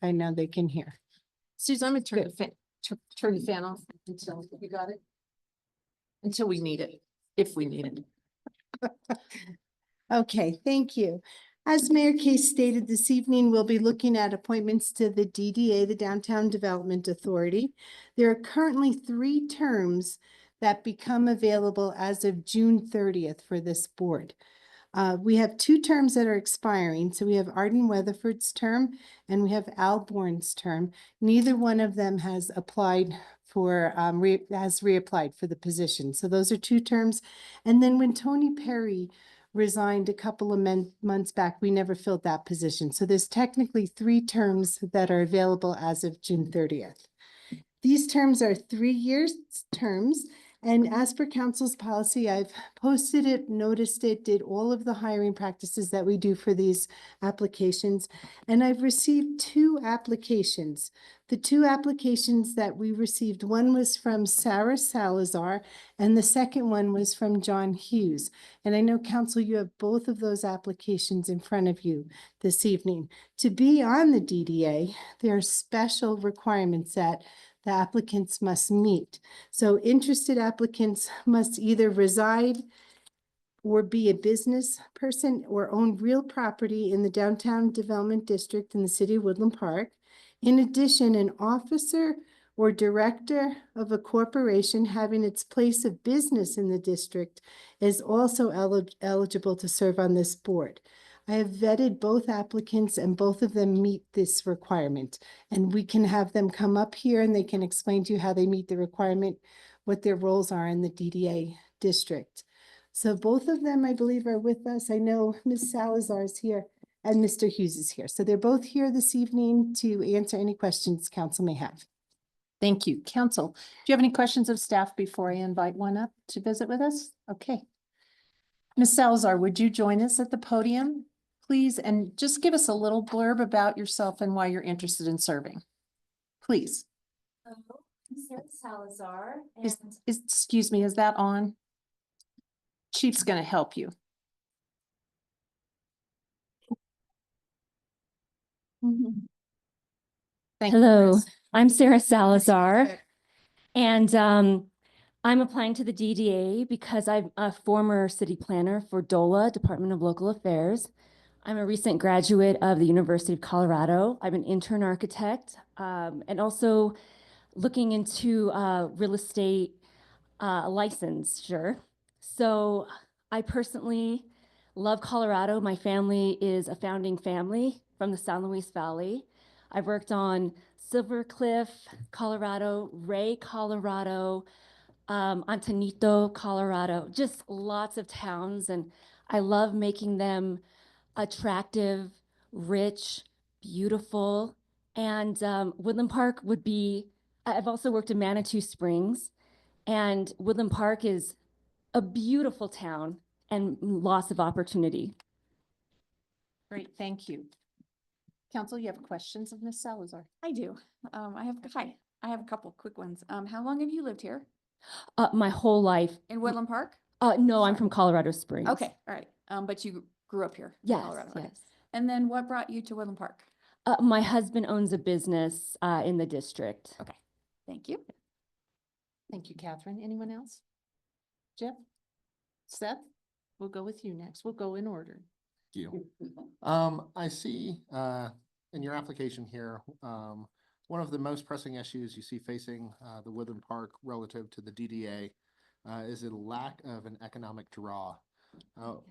I know they can hear. Susan, I'm gonna turn the fan off until you got it. Until we need it, if we need it. Okay, thank you. As Mayor Case stated, this evening we'll be looking at appointments to the DDA, the Downtown Development Authority. There are currently 3 terms that become available as of June 30th for this board. We have 2 terms that are expiring. So we have Arden Weatherford's term and we have Al Bourne's term. Neither one of them has applied for, has reapplied for the position. So those are 2 terms. And then when Tony Perry resigned a couple of months back, we never filled that position. So there's technically 3 terms that are available as of June 30th. These terms are 3-year terms. And as per council's policy, I've posted it, noticed it, did all of the hiring practices that we do for these applications. And I've received 2 applications. The 2 applications that we received, one was from Sarah Salazar and the second one was from John Hughes. And I know, council, you have both of those applications in front of you this evening. To be on the DDA, there are special requirements that the applicants must meet. So interested applicants must either reside or be a business person or own real property in the Downtown Development District in the city of Woodland Park. In addition, an officer or director of a corporation having its place of business in the district is also eligible to serve on this board. I have vetted both applicants and both of them meet this requirement. And we can have them come up here and they can explain to you how they meet the requirement, what their roles are in the DDA district. So both of them, I believe, are with us. I know Ms. Salazar is here and Mr. Hughes is here. So they're both here this evening to answer any questions council may have. Thank you. Council, do you have any questions of staff before I invite one up to visit with us? Okay. Ms. Salazar, would you join us at the podium, please? And just give us a little blurb about yourself and why you're interested in serving. Please. Hello, I'm Sarah Salazar. Excuse me, is that on? Chief's going to help you. Thank you, Hello, Chris. I'm Sarah Salazar, and I'm applying to the DDA because I'm a former city planner for DOLA, Department of Local Affairs. I'm a recent graduate of the University of Colorado. I'm an intern architect, and also looking into real estate licensure. So I personally love Colorado. My family is a founding family from the San Luis Valley. I've worked on Silver Cliff, Colorado, Ray, Colorado, Antonito, Colorado, just lots of towns. And I love making them attractive, rich, beautiful. And Woodland Park would be, I've also worked in Manitou Springs, and Woodland Park is a beautiful town and lots of opportunity. Great, thank you. Council, you have questions of Ms. Salazar? I do. I have a couple quick ones. How long have you lived here My whole life. in Woodland Park? No, I'm from Colorado Springs. Okay, all right. But you grew up here in Yes, Colorado. Okay. yes. And then what brought you to Woodland Park? My husband owns a business in the district. Okay, thank you. Thank you, Catherine. Anyone else? Jeff? Seth? We'll go with you next. We'll go in order. You. I see in your application here, one of the most pressing issues you see facing the Woodland Park relative to the DDA is a lack of an economic draw.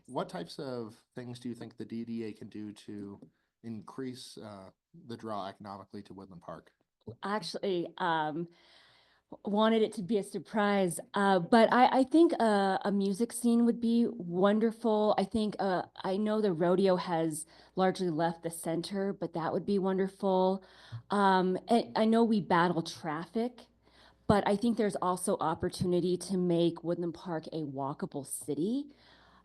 What types of things do you think the DDA can do to increase the draw economically to Woodland Park? Actually, wanted it to be a surprise, but I think a music scene would be wonderful. I think I know the rodeo has largely left the center, but that would be wonderful. And I know we battle traffic, but I think there's also opportunity to make Woodland Park a walkable city.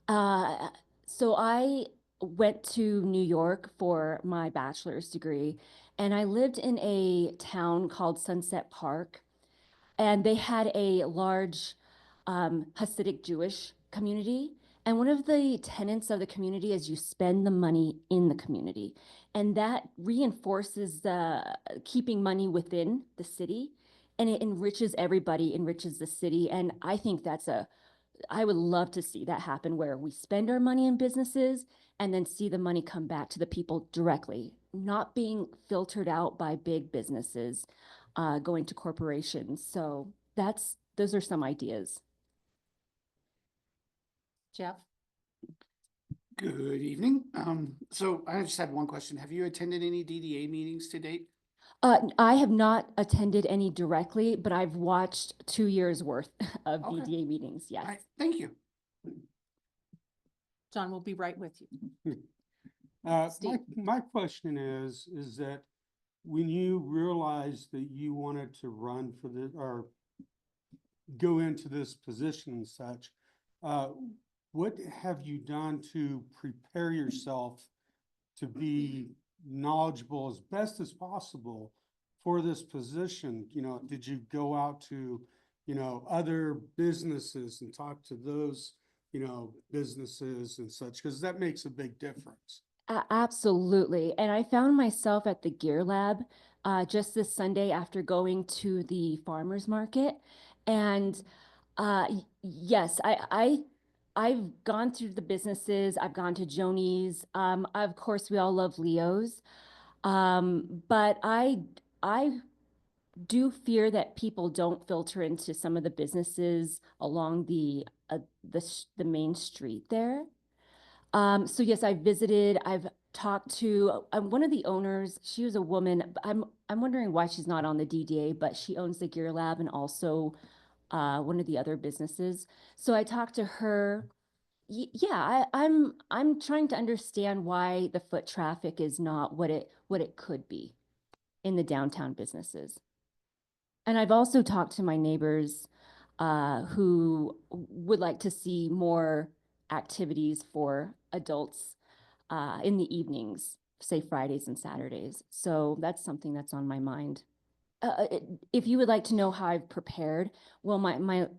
So I went to New York for my bachelor's degree, and I lived in a town called Sunset Park. And they had a large Hasidic Jewish community. And one of the tenets of the community is you spend the money in the community. And that reinforces the keeping money within the city, and it enriches everybody, enriches the city. And I think I would love to see that happen where we spend our money in businesses and then see the money come back to the people directly, not being filtered out by big businesses, going to corporations. So those are some ideas. Jeff? Good evening. So I just had one question. Have you attended any DDA meetings to date? I have not attended any directly, but I've watched 2 years worth of Okay. DDA meetings. All Yes. right, thank you. John will be right with you. Steve. My question is that when you realized that you wanted to run for or go into this position and such, what have you done to prepare yourself to be knowledgeable as best as possible for this position? You know, did you go out to, other businesses and talk to those, businesses and such? Because that makes a big difference. Absolutely. And I found myself at the Gear Lab just this Sunday after going to the farmers market. And yes, I've gone through the businesses. I've gone to Joni's. Of course, we all love Leo's. But I do fear that people don't filter into some of the businesses along the main street there. So yes, I visited. I've talked to one of the owners. She was a woman. I'm wondering why she's not on the DDA, but she owns the Gear Lab and also one of the other businesses. So I talked to her. Yeah, I'm trying to understand why the foot traffic is not what it could be in the downtown businesses. And I've also talked to my neighbors who would like to see more activities for adults in the evenings, say Fridays and Saturdays. So that's something that's on my mind. If you would like to know how I've prepared, well, my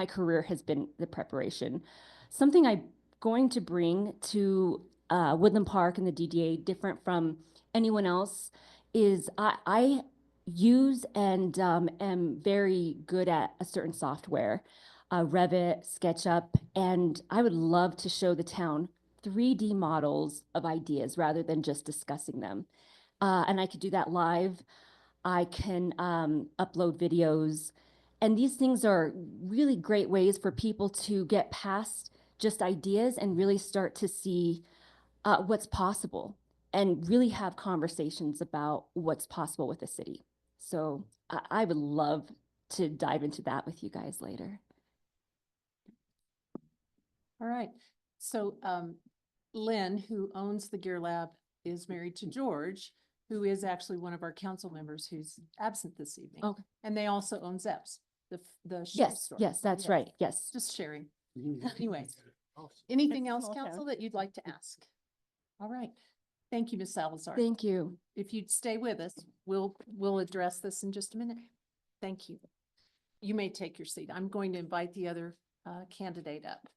career has been the preparation. Something I'm going to bring to Woodland Park and the DDA, different from anyone else, is I use and am very good at a certain software, Revit, SketchUp, and I would love to show the town 3D models of ideas rather than just discussing them. And I could do that live. I can upload videos. And these things are really great ways for people to get past just ideas and really start to see what's possible and really have conversations about what's possible with the city. So I would love to dive into that with you guys later. All right. So Lynn, who owns the Gear Lab, is married to George, who is actually one of our council members who's absent this evening. Okay. And they also own Zeps, the shoe Yes, store. yes, that's right. Yes. Just sharing. Anyway, anything else, council, that you'd like to ask? All right. Thank you, Ms. Salazar. Thank you. If you'd stay with us, we'll address this in just a minute. Thank you. You may take your seat. I'm going to invite the other candidate up.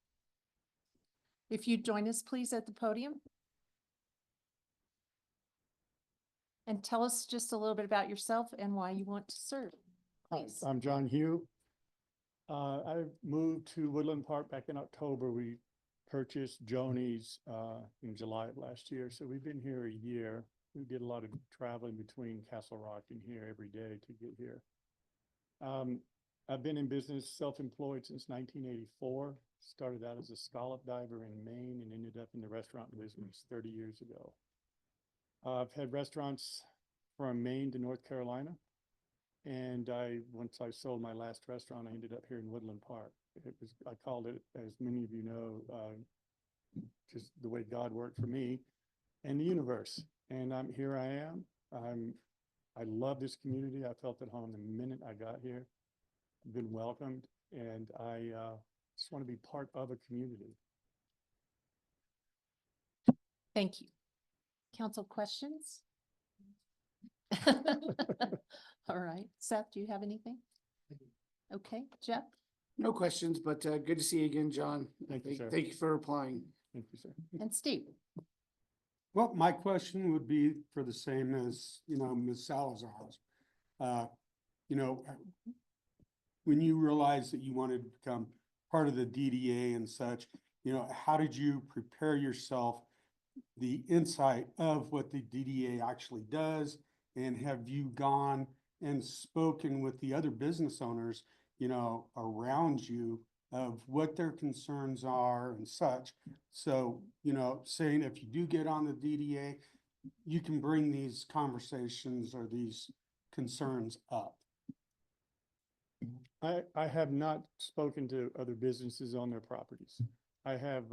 If you'd join us, please, at the podium. And tell us just a little bit about yourself and why you want to serve, Hi, please. I'm John Hugh. I moved to Woodland Park back in October. We purchased Joni's in July of last year, so we've been here a year. We did a lot of traveling between Castle Rock and here every day to get here. I've been in business, self-employed since 1984. Started out as a scallop diver in Maine and ended up in the restaurant business 30 years ago. I've had restaurants from Maine to North Carolina. And once I sold my last restaurant, I ended up here in Woodland Park. I called it, as many of you know, just the way God worked for me and the universe. And here I am. I love this community. I felt at home the minute I got here. I've been welcomed, and I just want to be part of a community. Thank you. Council questions? All right. Seth, do you have anything? Okay, Jeff? No questions, but good to see you again, John. Thank you, sir. Thank you for replying. Thank you, sir. And Steve? Well, my question would be for the same as, Ms. Salazar's. You know, when you realized that you wanted to become part of the DDA and such, how did you prepare yourself, the insight of what the DDA actually does? And have you gone and spoken with the other business owners, around you of what their concerns are and such? So, saying if you do get on the DDA, you can bring these conversations or these concerns up. I have not spoken to other businesses on their properties. I have,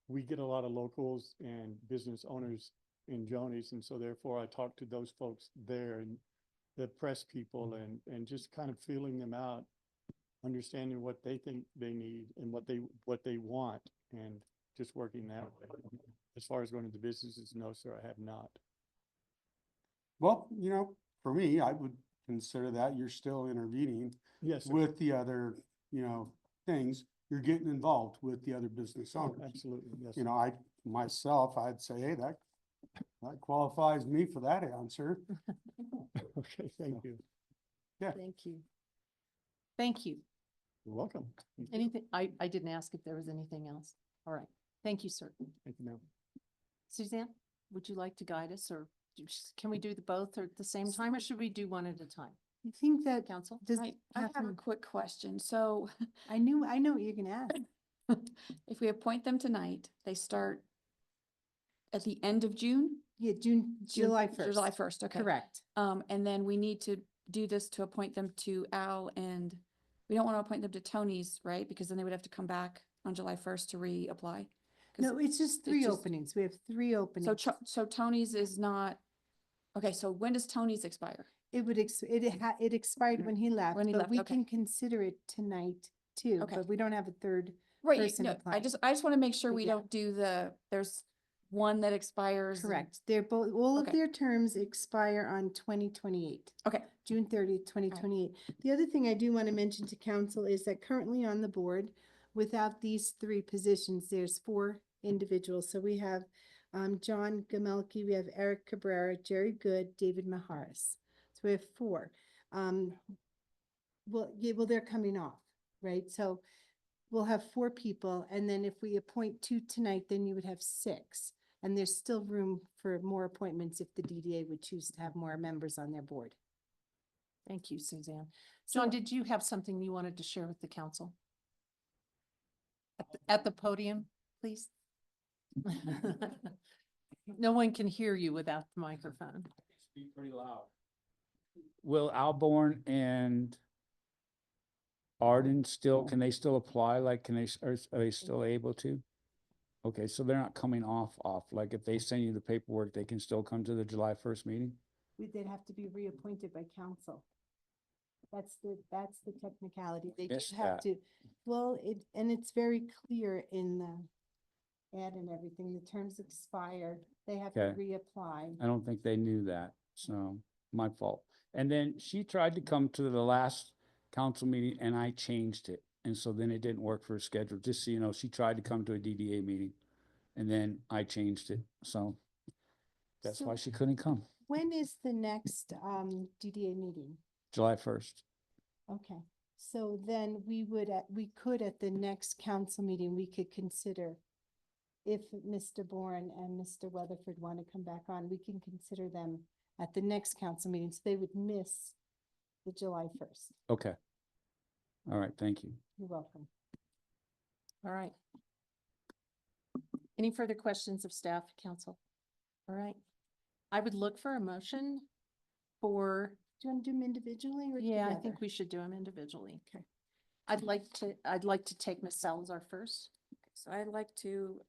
we get a lot of locals and business owners in Joni's, and so therefore I talk to those folks there and the press people and just kind of feeling them out, understanding what they think they need and what they want, and just working that way. As far as going to the businesses, no, sir, I have not. Well, for me, I would consider that you're still intervening Yes, sir. with the other, things. You're getting involved with the other business owners. Absolutely, yes. I'd say, hey, that qualifies me for that answer. Okay, thank you. Thank you. Thank you. You're welcome. Anything, I didn't ask if there was anything else. All right. Thank you, sir. Thank you, ma'am. Suzanne, would you like to guide us, or can we do the both at the same time, or should we do one at a time? I think that Council? does. I have a Catherine- quick question. So I know what you're gonna ask. if we appoint them tonight, they start at the end of June? Yeah, July 1st. July 1st, okay. Correct. And then we need to do this to appoint them to Al, and we don't want to appoint them to Tony's, right? Because then they would have to come back on July 1st to reapply. 'Cause No, it's just three just- openings. We have three So, openings. so Tony's is not, okay, so when does Tony's expire? It would, it expired when he left, When he but left, we okay. can consider it tonight too, Okay. but we don't have a third. Right, person no, applying. I just want to make sure we Yeah. don't do there's one that expires. and- Correct. They're both, all of Okay. their terms expire on 2028. Okay, June 30th, 2028. The other thing I do want to mention to council is that currently on the board, without these three positions, there's four individuals. So we have John Gamelki, we have Eric Cabrera, Jerry Good, David Maharis. So we have four. Well, they're coming off, right? So we'll have four people, and then if we appoint two tonight, then you would have six. And there's still room for more appointments if the DDA would choose to have more members on their board. Thank you, Suzanne. John, did you have something you wanted to share with the council? At the podium, please. No one can hear you without the microphone. Speak pretty loud. Will Alborn and Arden still, can they still apply? Like, are they still able to? Okay, so they're not coming off, like if they send you the paperwork, they can still come to the July 1st meeting? They'd have to be reappointed by council. That's the technicality. They Missed just have that. to, well, and it's very clear in the ad and everything, the terms expire, they have to Okay. reapply. I don't think they knew that, so my fault. And then she tried to come to the last council meeting and I changed it. And so then it didn't work for her schedule. Just so you know, she tried to come to a DDA meeting and then I changed it. So that's So why she couldn't come. when is the next DDA meeting? July 1st. Okay, so then we could at the next council meeting, we could consider if Mr. Bourne and Mr. Weatherford want to come back on, we can consider them at the next council meeting, so they would miss the July 1st. Okay. All right, thank you. You're welcome. All right. Any further questions of staff, council? All right. I would look for a motion for, Do you want to do them individually or yeah, I together? think we should do them individually. Okay. I'd like to take Ms. Salazar first. so I'd like to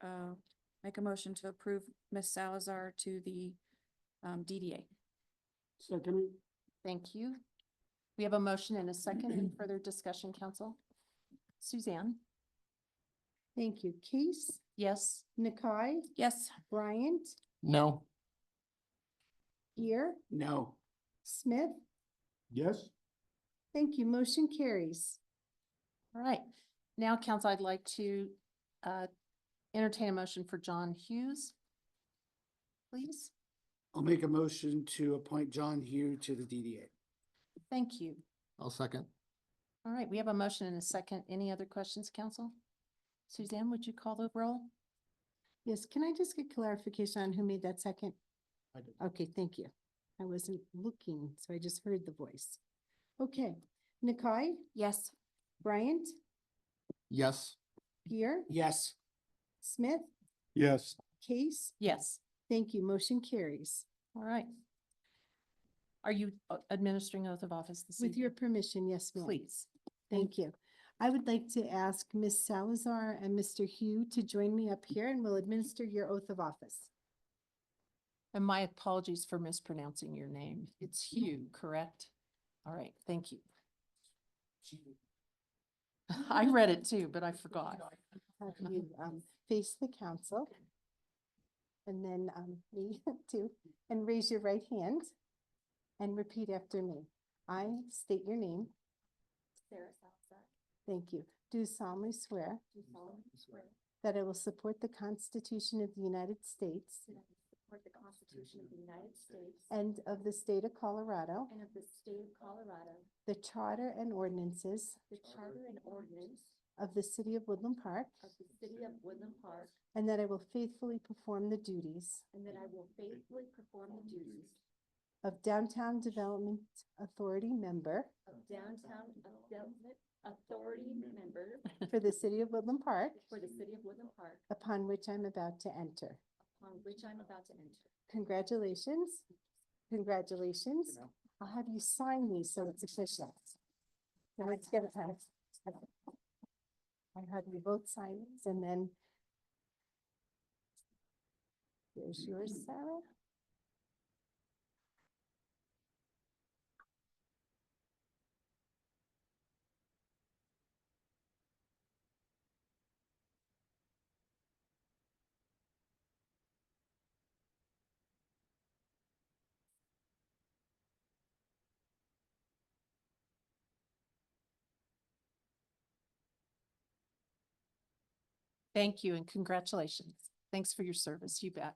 make a motion to approve Ms. Salazar to the DDA. Second, Thank you. We have a motion and a second. Any further discussion, council? Suzanne? Thank you. Case, Yes. Nakai, Yes, Bryant, No. Ear, No. Smith. yes? Thank you. Motion carries. All right. Now, council, I'd like to entertain a motion for John Hughes. please? I'll make a motion to appoint John Hugh to the DDA. Thank you. I'll second. All right, we have a motion and a second. Any other questions, council? Suzanne, would you call the roll? Yes, can I just get clarification on who made that second? I did. Okay, thank you. I wasn't looking, so I just heard the voice. Okay, Nakai, Yes. Bryant, Yes. Pierre, Yes. Smith, Yes. Case. Yes. Thank you. Motion carries. All right. Are you administering oath of office this With your evening? permission, yes, ma'am. Please. Thank you. I would like to ask Ms. Salazar and Mr. Hugh to join me up here and we'll administer your oath of office. And my apologies for mispronouncing your name. It's Hugh, correct? All right, thank you. I read it too, but I forgot. Have you face the council. And then me too, and raise your right hand and repeat after me. I state your name. Sarah Salazar, Thank you. Do solemnly swear do solemnly swear that I will support the Constitution of the United States that I will support the Constitution of the United States and of the state of Colorado, and of the state of Colorado, the charter and ordinances the charter and ordinance of the city of Woodland Park, of the city of Woodland Park, and that I will faithfully perform the duties and that I will faithfully perform the duties of Downtown Development Authority member of Downtown Development Authority member for the city of Woodland Park, for the city of Woodland Park, upon which I'm about to enter. upon which I'm about to enter. Congratulations. Congratulations. I'll have you sign these so it's official. So let's get it. I have you both sign these and then here's yours, Sarah. Thank you and congratulations. Thanks for your service. You bet.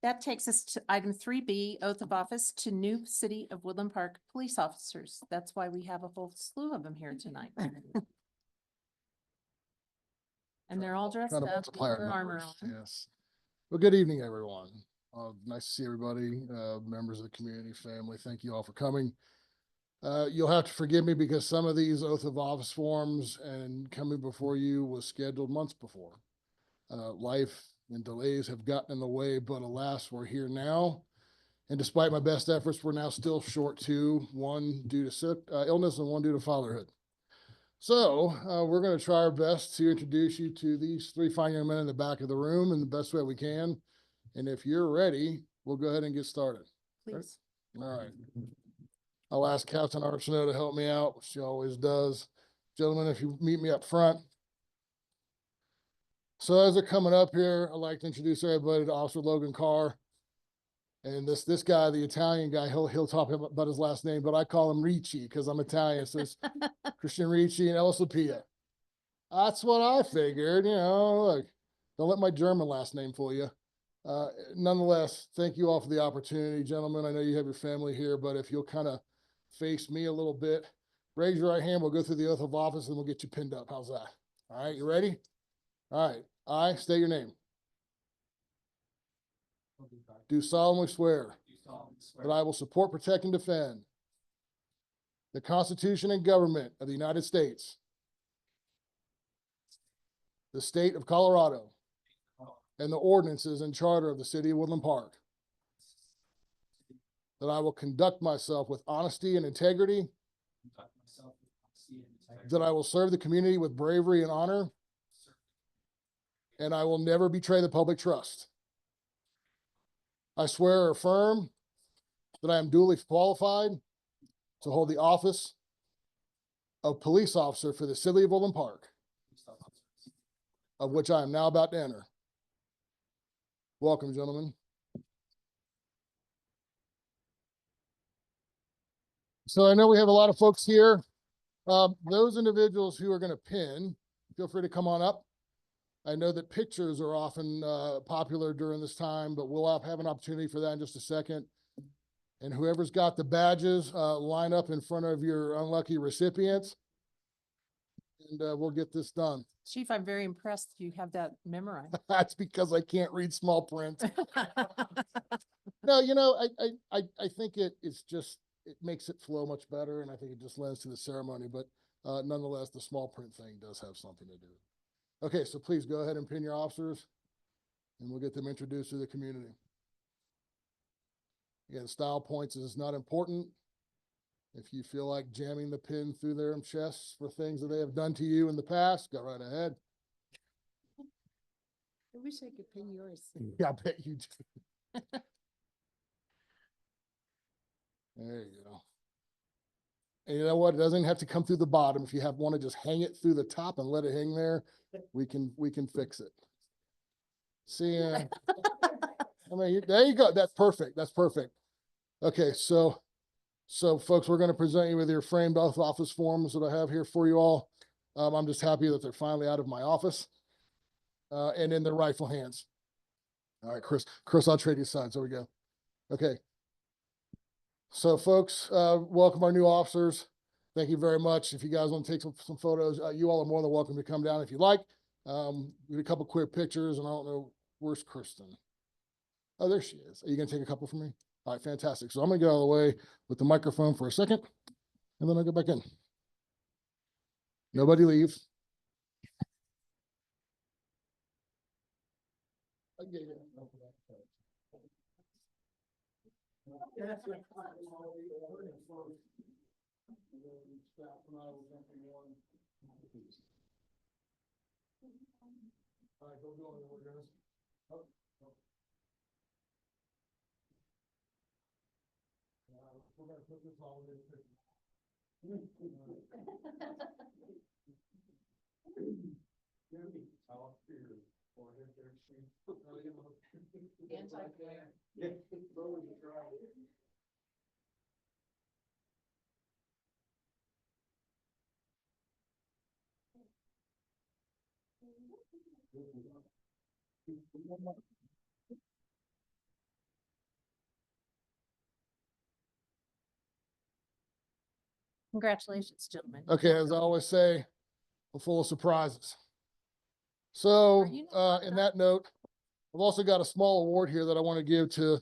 That takes us to item 3B, oath of office to new City of Woodland Park police officers. That's why we have a whole slew of them here tonight. And they're all dressed Trying to up, with multiply our their armor numbers, on. yes. Well, good evening, everyone. Nice to see everybody, members of the community, family. Thank you all for coming. You'll have to forgive me because some of these oath of office forms and coming before you was scheduled months before. Life and delays have gotten in the way, but alas, we're here now. And despite my best efforts, we're now still short two, one due to illness and one due to fatherhood. So we're going to try our best to introduce you to these three fine young men in the back of the room in the best way we can. And if you're ready, we'll go ahead and get started. Please. All right. I'll ask Captain Arsenault to help me out, which she always does. Gentlemen, if you meet me up front. So as they're coming up here, I'd like to introduce everybody to Officer Logan Carr. And this guy, the Italian guy, he'll talk about his last name, but I call him Ricci because I'm Italian. So it's Christian Ricci and Ellis Lapia. That's what I figured, look, don't let my German last name fool you. Nonetheless, thank you all for the opportunity, gentlemen. I know you have your family here, but if you'll kind of face me a little bit, raise your right hand. We'll go through the oath of office and we'll get you pinned up. How's that? All right, you ready? All right. I state your name. Do solemnly swear that I will support, protect, and defend the Constitution and government of the United States, the state of Colorado, and the ordinances and charter of the city of Woodland Park. That I will conduct myself with honesty and integrity. That I will serve the community with bravery and honor. And I will never betray the public trust. I swear or affirm that I am duly qualified to hold the office of police officer for the city of Woodland Park, of which I am now about to enter. Welcome, gentlemen. So I know we have a lot of folks here. Those individuals who are going to pin, feel free to come on up. I know that pictures are often popular during this time, but we'll have an opportunity for that in just a second. And whoever's got the badges, line up in front of your unlucky recipients. And we'll get this done. Chief, I'm very impressed you have that memorized. That's because I can't read small print. No, I think it's just, it makes it flow much better, and I think it just lends to the ceremony, but nonetheless, the small print thing does have something to do. Okay, so please go ahead and pin your officers, and we'll get them introduced to the community. Again, style points is not important. If you feel like jamming the pin through their chests for things that they have done to you in the past, go right ahead. I wish I could pin yours. Yeah, I bet you do. There you go. And you know what? It doesn't have to come through the bottom. If you want to just hang it through the top and let it hang there, we can fix it. See, I mean, there you go. That's perfect. That's perfect. Okay, so folks, we're going to present you with your framed oath office forms that I have here for you all. I'm just happy that they're finally out of my office and in their rightful hands. All right, Chris, I'll trade you sides. There we go. Okay. So folks, welcome our new officers. Thank you very much. If you guys want to take some photos, you all are more than welcome to come down if you like. We did a couple quick pictures, and I don't know, where's Kristen? Oh, there she is. Are you going to take a couple for me? All right, fantastic. So I'm going to get out of the way with the microphone for a second, and then I'll go back in. Nobody leave. We're gonna put this all in the Congratulations, gentlemen. Okay, as I always say, we're full of surprises. So, Are you not in that note, I've also got a small award here that I want to give to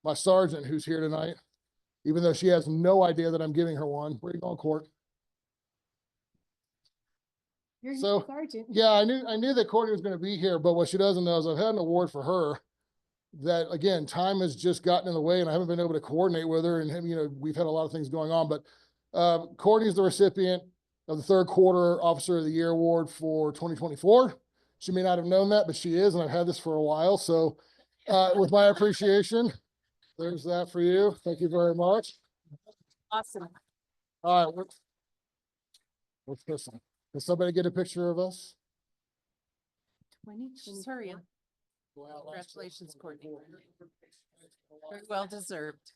my sergeant who's here tonight, even though she has no idea that I'm giving her one. Where are you going, Court? You're So, sergeant. yeah, I knew that Courtney was going to be here, but what she doesn't know is I've had an award for her that, again, time has just gotten in the way and I haven't been able to coordinate with her, and we've had a lot of things going on, but Courtney's the recipient of the third quarter Officer of the Year Award for 2024. She may not have known that, but she is, and I've had this for a while. So with my appreciation, there's that for you. Thank you very much. Awesome. All right. What's this one? Can somebody get a picture of us? Just hurry up. Congratulations, Courtney. Very well deserved.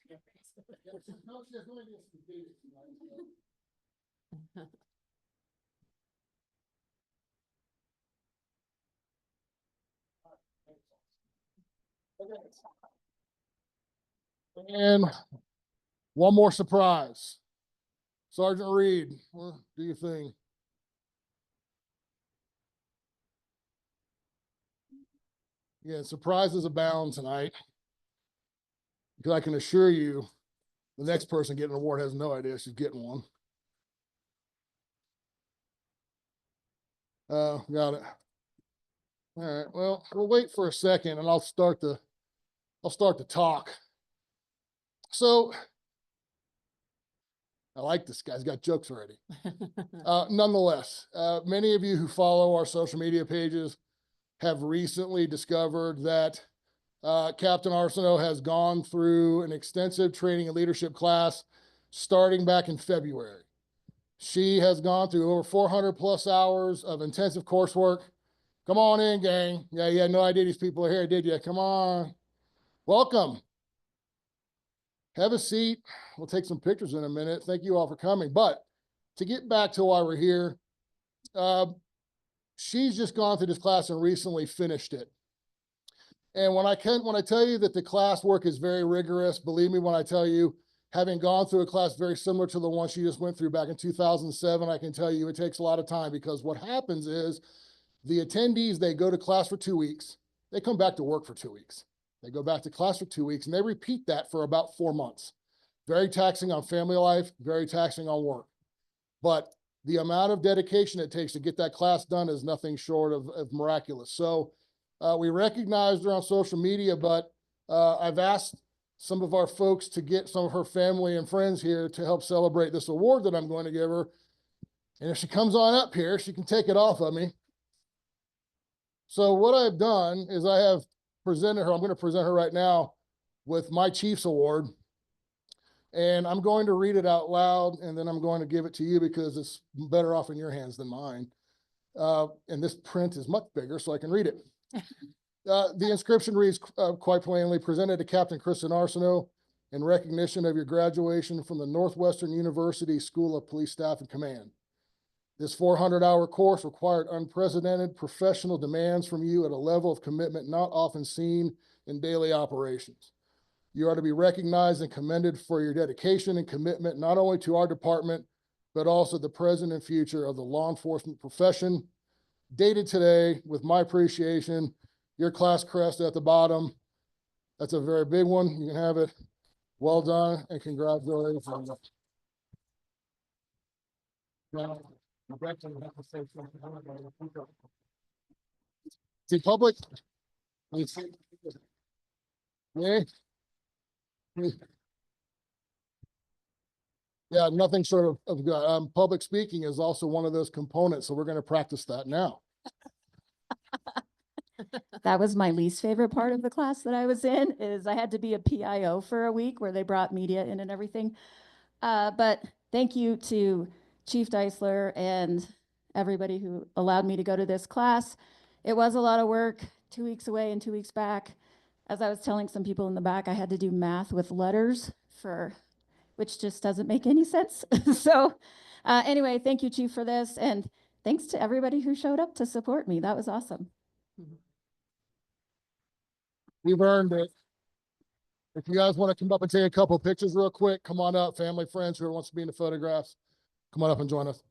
And one more surprise. Sergeant Reed, what do you think? Yeah, surprises abound tonight. Because I can assure you, the next person getting an award has no idea she's getting one. Got it. All right, well, we'll wait for a second and I'll start the talk. So I like this guy's got jokes already. Nonetheless, many of you who follow our social media pages have recently discovered that Captain Arsenault has gone through an extensive training and leadership class starting back in February. She has gone through over 400+ hours of intensive coursework. Come on in, gang. Yeah, you had no idea these people are here, did you? Come on. Welcome. Have a seat. We'll take some pictures in a minute. Thank you all for coming. But to get back to why we're here, She's just gone through this class and recently finished it. And when I tell you that the class work is very rigorous, believe me when I tell you, having gone through a class very similar to the one she just went through back in 2007, I can tell you it takes a lot of time, because what happens is the attendees, they go to class for 2 weeks, they come back to work for 2 weeks. They go back to class for 2 weeks, and they repeat that for about 4 months. Very taxing on family life, very taxing on work. But the amount of dedication it takes to get that class done is nothing short of miraculous. So we recognized her on social media, but I've asked some of our folks to get some of her family and friends here to help celebrate this award that I'm going to give her. And if she comes on up here, she can take it off of me. So what I've done is I have presented her, I'm going to present her right now with my Chiefs Award. And I'm going to read it out loud, and then I'm going to give it to you because it's better off in your hands than mine. And this print is much bigger, so I can read it. The inscription reads quite plainly, presented to Captain Kristen Arsenault in recognition of your graduation from the Northwestern University School of Police Staff and Command. This 400-hour course required unprecedented professional demands from you at a level of commitment not often seen in daily operations. You are to be recognized and commended for your dedication and commitment, not only to our department, but also the present and future of the law enforcement profession. Dated today with my appreciation, your class crest at the bottom. That's a very big one. You can have it. Well done and congratulations. See, public. Yeah. Yeah, nothing short of public speaking is also one of those components, so we're going to practice that now. That was my least favorite part of the class that I was in, is I had to be a PIO for a week where they brought media in and everything. But thank you to Chief Deisler and everybody who allowed me to go to this class. It was a lot of work, 2 weeks away and 2 weeks back. As I was telling some people in the back, I had to do math with letters which just doesn't make any sense. So anyway, thank you, Chief, for this. And thanks to everybody who showed up to support me. That was awesome. We've earned it. If you guys want to come up and take a couple of pictures real quick, come on up, family, friends, whoever wants to be in the photographs, come on up and join us.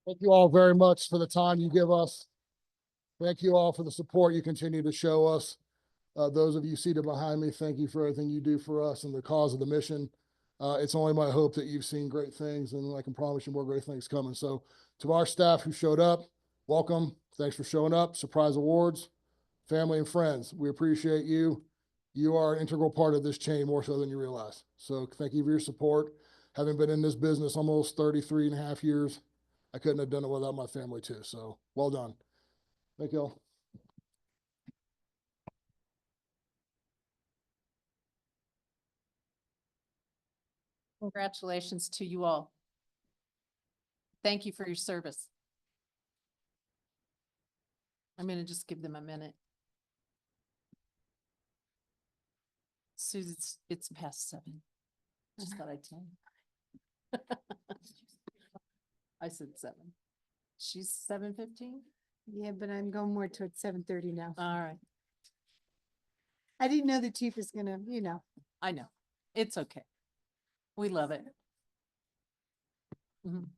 Thank you all very much for the time you give us. Thank you all for the support you continue to show us. Those of you seated behind me, thank you for everything you do for us and the cause of the mission. It's only my hope that you've seen great things, and I can promise you more great things coming. So to our staff who showed up, welcome. Thanks for showing up. Surprise awards, family and friends. We appreciate you. You are an integral part of this chain more so than you realize. So thank you for your support. Having been in this business almost 33 and a half years, I couldn't have done it without my family too. So well done. Thank you all. Congratulations to you all. Thank you for your service. I'm going to just give them a minute. Susan, it's past 7. Just thought I'd tell you. I said 7. She's 7:15? Yeah, but I'm going more towards 7:30 now. All right. I didn't know the chief was gonna, I know. It's okay. We love it. Mhm.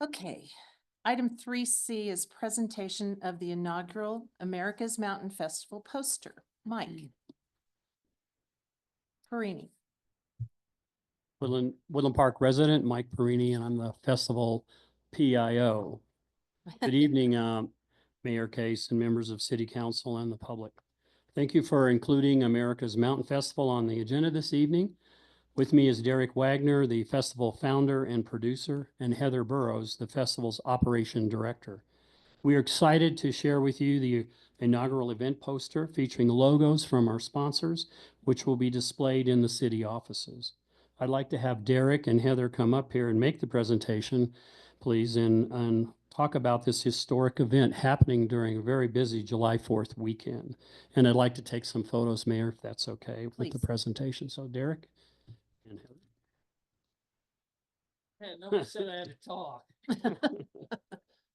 Okay. Item 3C is presentation of the inaugural America's Mountain Festival poster. Mike. Perini. Woodland Park resident, Mike Perini, and I'm the festival PIO. Good evening, Mayor Case and members of City Council and the public. Thank you for including America's Mountain Festival on the agenda this evening. With me is Derek Wagner, the festival founder and producer, and Heather Burrows, the festival's operation director. We are excited to share with you the inaugural event poster featuring logos from our sponsors, which will be displayed in the city offices. I'd like to have Derek and Heather come up here and make the presentation, please, and talk about this historic event happening during a very busy July 4th weekend. And I'd like to take some photos, Mayor, if that's okay with the Please. presentation. So Derek and Heather. Hey, nobody said I had to talk.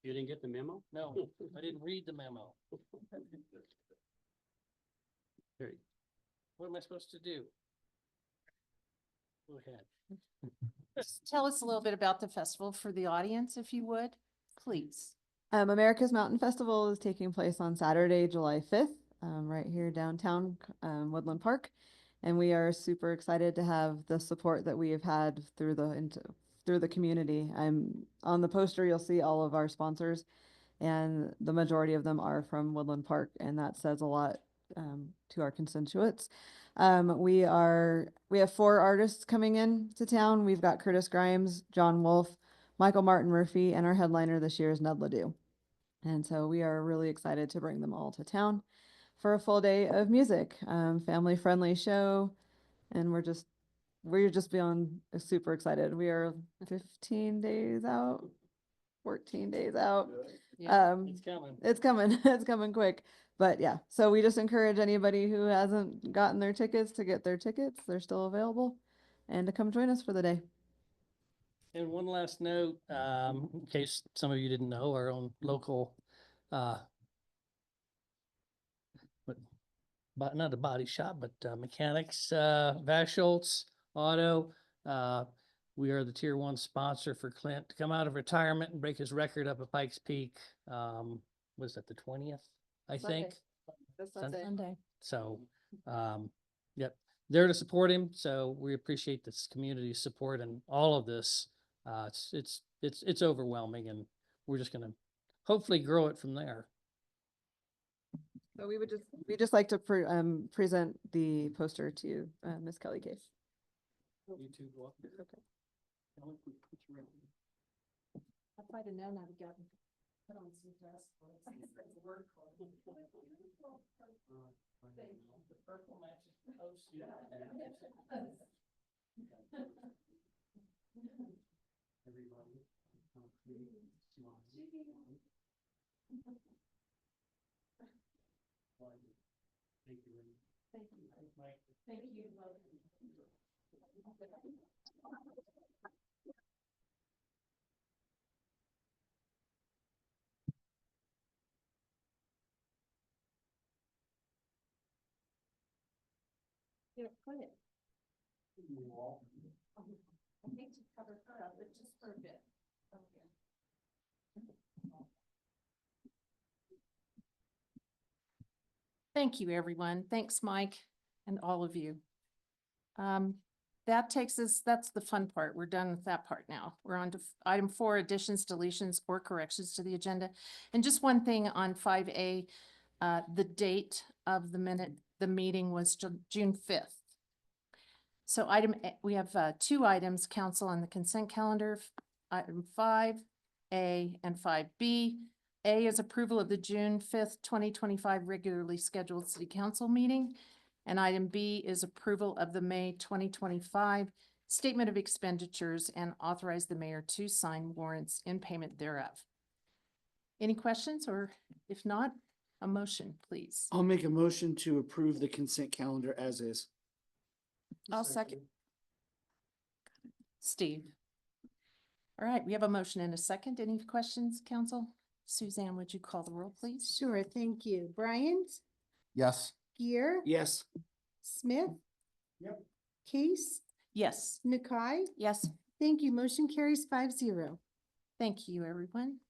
You didn't get the memo? No, I didn't read the memo. There you What am I supposed to do? Go ahead. Just tell us a little bit about the festival for the audience, if you would, please. America's Mountain Festival is taking place on Saturday, July 5th, right here downtown Woodland Park. And we are super excited to have the support that we have had through the community. On the poster, you'll see all of our sponsors, and the majority of them are from Woodland Park, and that says a lot to our constituents. We have 4 artists coming in to town. We've got Curtis Grimes, John Wolfe, Michael Martin Murphy, and our headliner this year is Ned Ledoux. And so we are really excited to bring them all to town for a full day of music, family friendly show. And we're just beyond super excited. We are 15 days out, 14 days out. It's coming. It's coming. It's coming quick. But yeah, so we just encourage anybody who hasn't gotten their tickets to get their tickets. They're still available, and to come join us for the day. And one last note, in case some of you didn't know, our own local, but not a body shop, but mechanics, Vaschultz Auto. We are the tier 1 sponsor for Clint to come out of retirement and break his record up at Pikes Peak. Was that the 20th? I think. This Sunday. Sunday. So, yep, there to support him. So we appreciate this community's support and all of this. It's overwhelming, and we're just gonna hopefully grow it from there. So we just like to present the poster to you, Ms. Kelly Case. You two go up there. Okay. If I'd have known, I'd have gotten put on some dress. The purple matches the poster. Everybody. Thank you. Thank you. Mike. Thank you. Yeah, go ahead. I hate to cover her up, but just for a bit. Okay. Thank you, everyone. Thanks, Mike, and all of you. That takes us, that's the fun part. We're done with that part now. We're on to item 4, additions, deletions, or corrections to the agenda. And just one thing on 5A, the date of the meeting was June 5th. So we have 2 items, council on the consent calendar, item 5A and 5B. A is approval of the June 5th, 2025 regularly scheduled city council meeting. And item B is approval of the May 2025 statement of expenditures and authorize the mayor to sign warrants in payment thereof. Any questions, or if not, a motion, please? I'll make a motion to approve the consent calendar as is. I'll second. Steve. All right, we have a motion and a second. Any questions, council? Suzanne, would you call the roll, please? Sure, thank you. Bryant, Yes. Gear, Yes. Smith. Yep. Case, Yes. Nakai. Yes. Thank you. Motion carries 5-0. Thank you, everyone.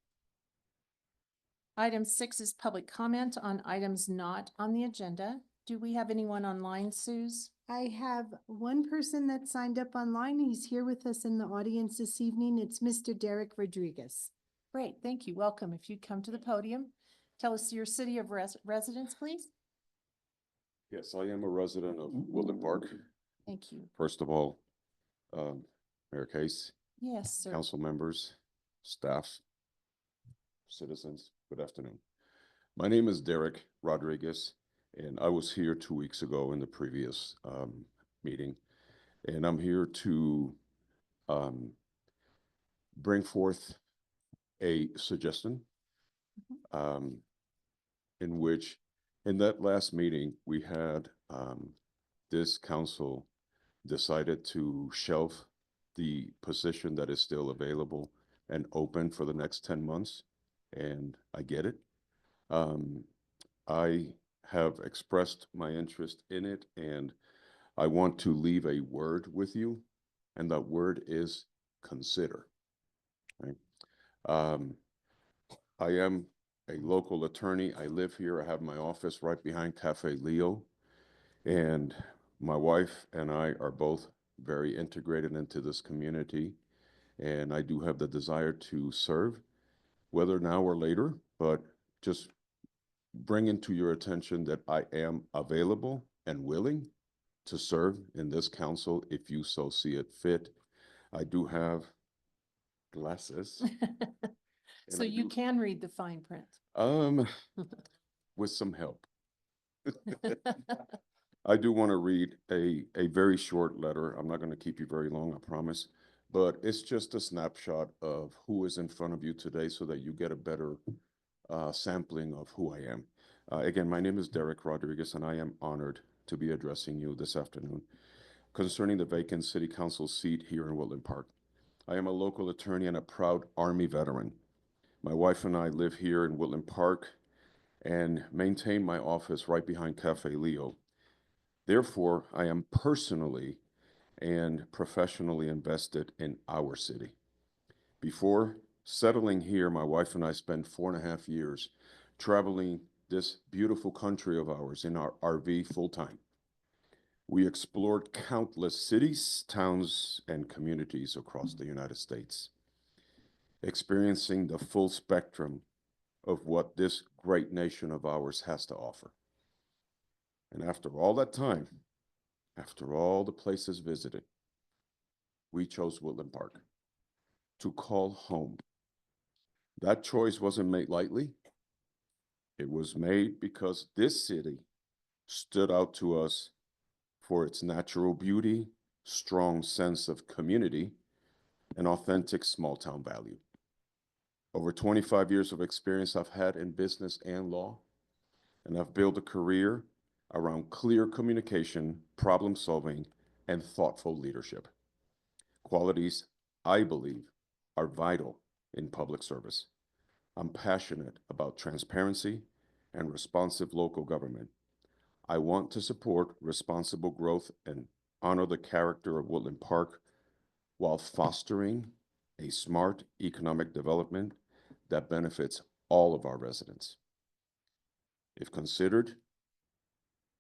Item 6 is public comment on items not on the agenda. Do we have anyone online, Suze? I have one person that signed up online. He's here with us in the audience this evening. It's Mr. Derek Rodriguez. Great, thank you. Welcome. If you'd come to the podium, tell us your city of residence, please. Yes, I am a resident of Woodland Park. Thank you. First of all, Mayor Case, Yes, sir. council members, staff, citizens, good afternoon. My name is Derek Rodriguez, and I was here 2 weeks ago in the previous meeting. And I'm here to bring forth a suggestion in which, in that last meeting, we had this council decided to shelve the position that is still available and open for the next 10 months. And I get it. I have expressed my interest in it, and I want to leave a word with you, and that word is consider. Right? I am a local attorney. I live here. I have my office right behind Cafe Leo, and my wife and I are both very integrated into this community, and I do have the desire to serve, whether now or later, but just bringing to your attention that I am available and willing to serve in this council if you so see it fit. I do have glasses. So you can read the fine print. With some help. I do want to read a very short letter. I'm not going to keep you very long, I promise. But it's just a snapshot of who is in front of you today so that you get a better sampling of who I am. Again, my name is Derek Rodriguez, and I am honored to be addressing you this afternoon concerning the vacant city council seat here in Woodland Park. I am a local attorney and a proud Army veteran. My wife and I live here in Woodland Park and maintain my office right behind Cafe Leo. Therefore, I am personally and professionally invested in our city. Before settling here, my wife and I spent 4.5 years traveling this beautiful country of ours in our RV full-time. We explored countless cities, towns, and communities across the United States, experiencing the full spectrum of what this great nation of ours has to offer. And after all that time, after all the places visited, we chose Woodland Park to call home. That choice wasn't made lightly. It was made because this city stood out to us for its natural beauty, strong sense of community, and authentic small town value. Over 25 years of experience I've had in business and law, and I've built a career around clear communication, problem solving, and thoughtful leadership. Qualities I believe are vital in public service. I'm passionate about transparency and responsive local government. I want to support responsible growth and honor the character of Woodland Park while fostering a smart economic development that benefits all of our residents. If considered,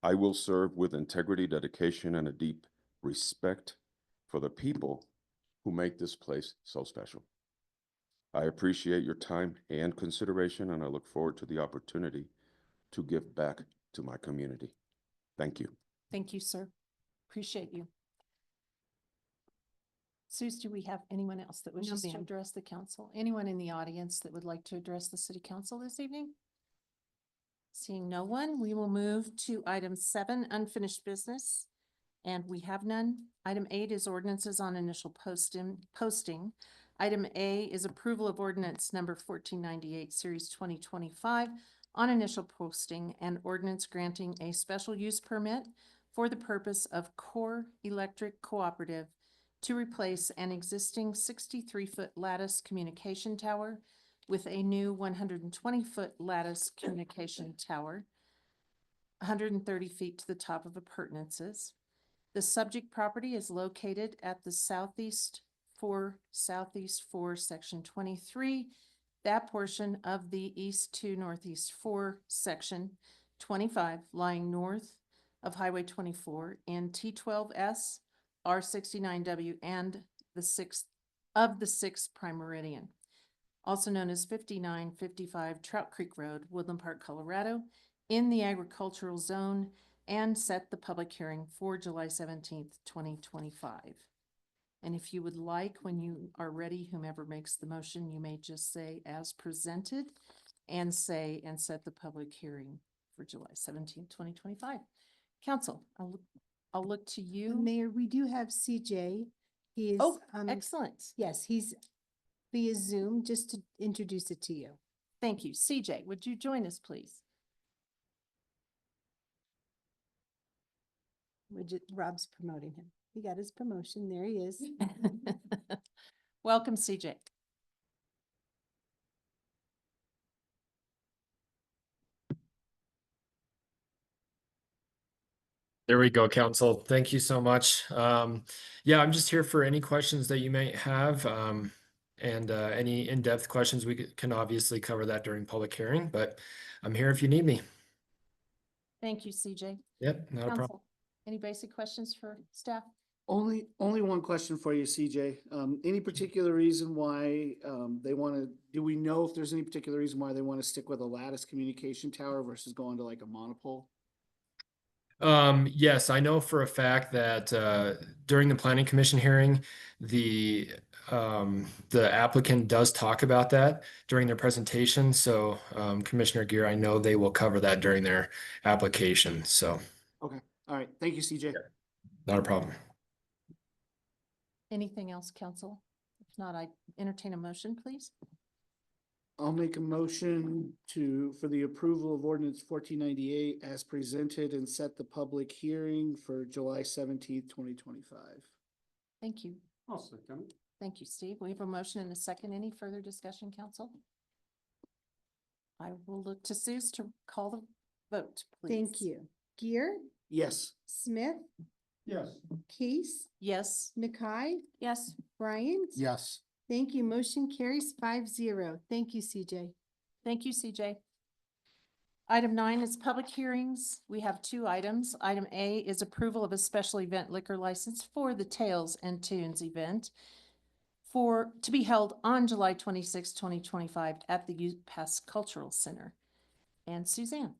I will serve with integrity, dedication, and a deep respect for the people who make this place so special. I appreciate your time and consideration, and I look forward to the opportunity to give back to my community. Thank you. Thank you, sir. Appreciate you. Suze, do we have anyone else that wishes to ma'am. address the council? Anyone in the audience that would like to address the city council this evening? Seeing no one, we will move to item 7, unfinished business. And we have none. Item 8 is ordinances on initial posting. Item A is approval of ordinance number 1498, series 2025 on initial posting and ordinance granting a special use permit for the purpose of Core Electric Cooperative to replace an existing 63-foot lattice communication tower with a new 120-foot lattice communication tower, 130 feet to the top of appurtenances. The subject property is located at the Southeast 4, Section 23, that portion of the East 2, Northeast 4, Section 25, lying north of Highway 24 and T12S, R69W, and the sixth prime meridian, also known as 5955 Trout Creek Road, Woodland Park, Colorado, in the agricultural zone, and set the public hearing for July 17th, 2025. And if you would like, when you are ready, whomever makes the motion, you may just say as presented and set the public hearing for July 17th, 2025. Council, I'll look to you. Mayor, we do have CJ. He is. Oh, excellent. Yes, he's via Zoom, just to introduce it to you. Thank you. CJ, would you join us, please? Rob's promoting him. He got his promotion. There he is. Welcome, CJ. There we go, Council. Thank you so much. Yeah, I'm just here for any questions that you may have. And any in-depth questions, we can obviously cover that during public hearing, but I'm here if you need me. Thank you, CJ. Yep, not a problem. Council, any basic questions for staff? Only one question for you, CJ. Any particular reason why they want to, do we know if there's any particular reason why they want to stick with a lattice communication tower versus going to like a monopole? Yes, I know for a fact that during the planning commission hearing, the applicant does talk about that during their presentation. So Commissioner Gear, I know they will cover that during their application. So Okay, all right. Thank you, CJ. not a problem. Anything else, council? If not, I entertain a motion, please. I'll make a motion for the approval of ordinance 1498 as presented and set the public hearing for July 17th, 2025. Thank you. I'll second. Thank you, Steve. We have a motion and a second. Any further discussion, council? I will look to Suze to call the vote, please. Thank you. Gear, Yes. Smith, Yes. Case, Yes. Nakai, Yes. Bryant. Yes. Thank you. Motion carries 5-0. Thank you, CJ. Thank you, CJ. Item 9 is public hearings. We have 2 items. Item A is approval of a special event liquor license for the Tales and Tunes event to be held on July 26, 2025 at the Youth Pass Cultural Center. And Suzanne.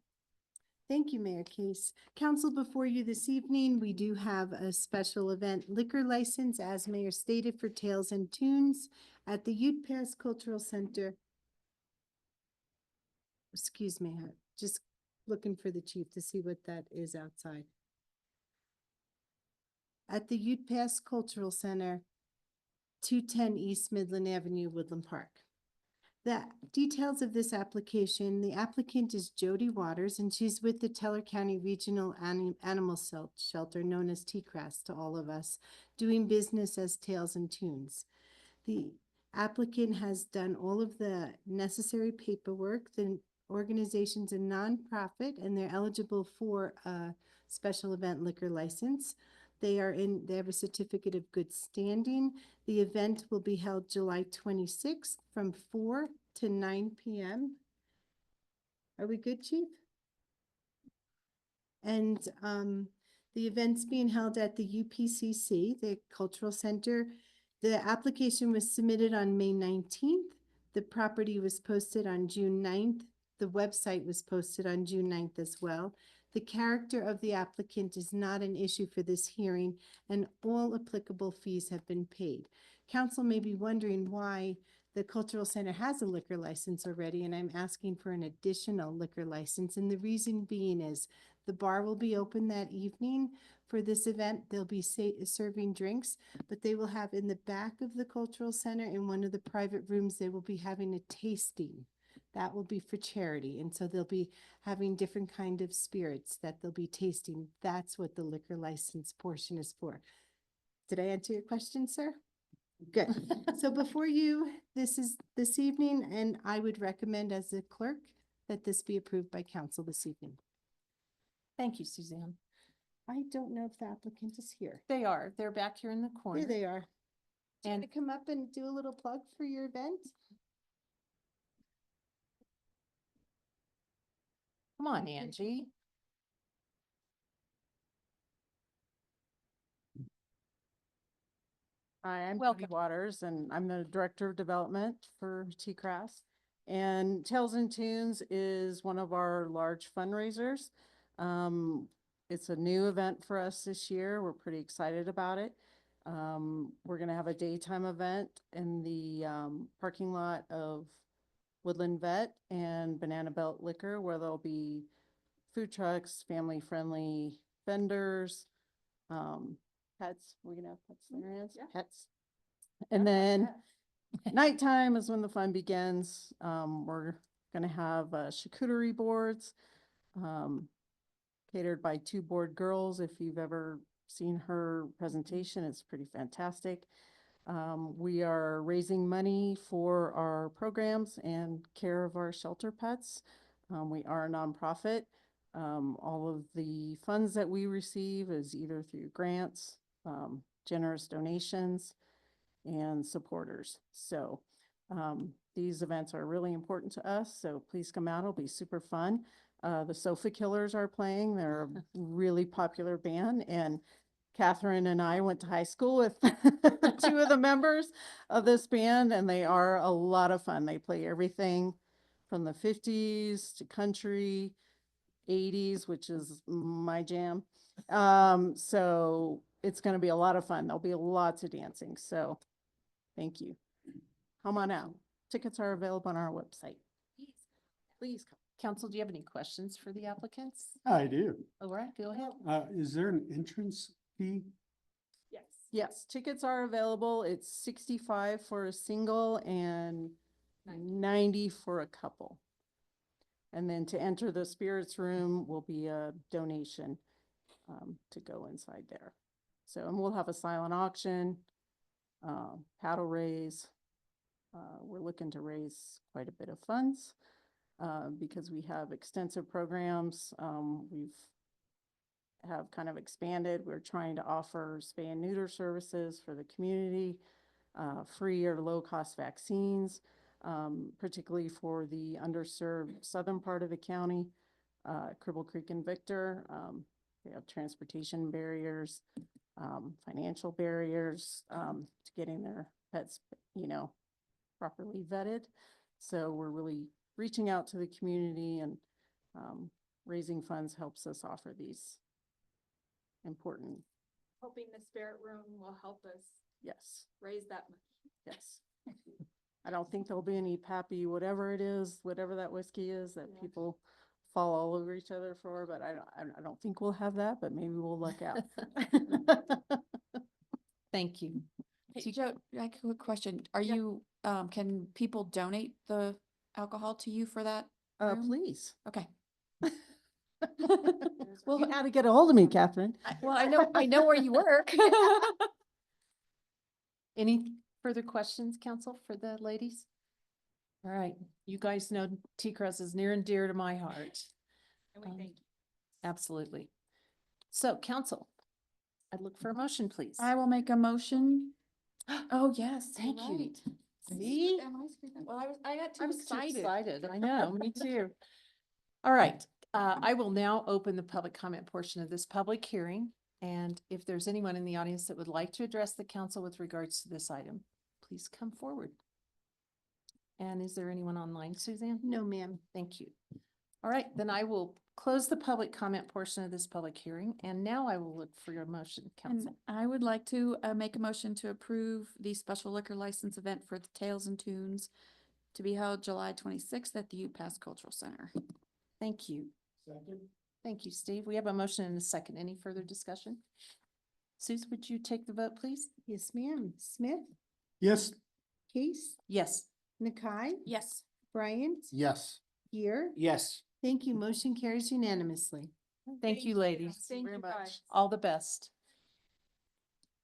Thank you, Mayor Case. Council, before you this evening, we do have a special event liquor license, as Mayor stated, for Tales and Tunes at the Ute Pass Cultural Center. Excuse me, just looking for the chief to see what that is outside. At the Ute Pass Cultural Center, 210 East Midland Avenue, Woodland Park. The details of this application, the applicant is Jody Waters, and she's with the Teller County Regional Animal Shelter, known as TCRAS to all of us, doing business as Tales and Tunes. The applicant has done all of the necessary paperwork. The organization's a nonprofit, and they're eligible for a special event liquor license. They have a certificate of good standing. The event will be held July 26th from 4 to 9 p.m. Are we good, Chief? And the event's being held at the UPCC, the Cultural Center. The application was submitted on May 19th. The property was posted on June 9th. The website was posted on June 9th as well. The character of the applicant is not an issue for this hearing, and all applicable fees have been paid. Council may be wondering why the Cultural Center has a liquor license already, and I'm asking for an additional liquor license. And the reason being is the bar will be open that evening for this event. They'll be serving drinks, but they will have in the back of the Cultural Center, in one of the private rooms, they will be having a tasting. That will be for charity. And so they'll be having different kind of spirits that they'll be tasting. That's what the liquor license portion is for. Did I answer your question, sir? Good. So before you, this evening, and I would recommend as the clerk that this be approved by council this evening. Thank you, Suzanne. I don't know if the applicant is here. They are. They're back here in the corner. Here they are. Do you And want to come up and do a little plug for your event? come on, Angie. Hi, I'm Judy Welcome. Waters, and I'm the Director of Development for T-Cras. And Tales and Tunes is one of our large fundraisers. It's a new event for us this year. We're pretty excited about it. We're gonna have a daytime event in the parking lot of Woodland Vet and Banana Belt Liquor, where there'll be food trucks, family-friendly vendors, pets. We're gonna have pets there, yes? Pets. And then nighttime is when the fun begins. We're gonna have charcuterie boards, catered by Two Board Girls. If you've ever seen her presentation, it's pretty fantastic. We are raising money for our programs and care of our shelter pets. We are a nonprofit. All of the funds that we receive is either through grants, generous donations, and supporters. So these events are really important to us, so please come out. It'll be super fun. The Sofa Killers are playing. They're a really popular band, and Catherine and I went to high school with two of the members of this band, and they are a lot of fun. They play everything from the 50s to country, 80s, which is my jam. So it's going to be a lot of fun. There'll be lots of dancing. So thank you. Come on out. Tickets are available on our website. Please come. Council, do you have any questions for the applicants? I do. All right, go ahead. Is there an entrance fee? Yes. Yes, tickets are available. It's 65 for a single and 90 for a couple. And then to enter the spirits room will be a donation to go inside there. So, and we'll have a silent auction, paddle raise. We're looking to raise quite a bit of funds because we have extensive programs. We've have kind of expanded. We're trying to offer spay and neuter services for the community, free or low-cost vaccines, particularly for the underserved southern part of the county, Cripple Creek and Victor. We have transportation barriers, financial barriers to getting their pets, properly vetted. So we're really reaching out to the community, and raising funds helps us offer these important. Hoping the spirit room will help us Yes, raise that money. yes. I don't think there'll be any Pappy, whatever it is, whatever that whiskey is that people fall all over each other for, but I don't think we'll have that, but maybe we'll luck out. Thank you. Hey, Joe, I have a quick question. Are you, can people donate the alcohol to you for that room? Please. Okay. Well, you know how to get a hold of me, Catherine. Well, I know where you work. Any further questions, council, for the ladies? All right, you guys know T-Cras is near and dear to my heart. And we thank you. Absolutely. So, council, I'd look for a motion, please. I will make a motion. Oh, yes. Thank you're you. right. See? Well, I got too I was too excited. excited. I know, me too. All right, I will now open the public comment portion of this public hearing. And if there's anyone in the audience that would like to address the council with regards to this item, please come forward. And is there anyone online, Suzanne? No, ma'am. Thank you. All right, then I will close the public comment portion of this public hearing. And now I will look for your motion, And council. I would like to make a motion to approve the special liquor license event for the Tales and Tunes to be held July 26th at the UPass Cultural Center. Thank you. Thank you, Steve. We have a motion and a second. Any further discussion? Suze, would you take the vote, please? Yes, ma'am. Smith, Yes. Case, Yes. Nakai, Yes. Bryant, Yes. Gear. Yes. Thank you. Motion carries unanimously. Thank you, ladies. Thank very you, much. guys. All the best.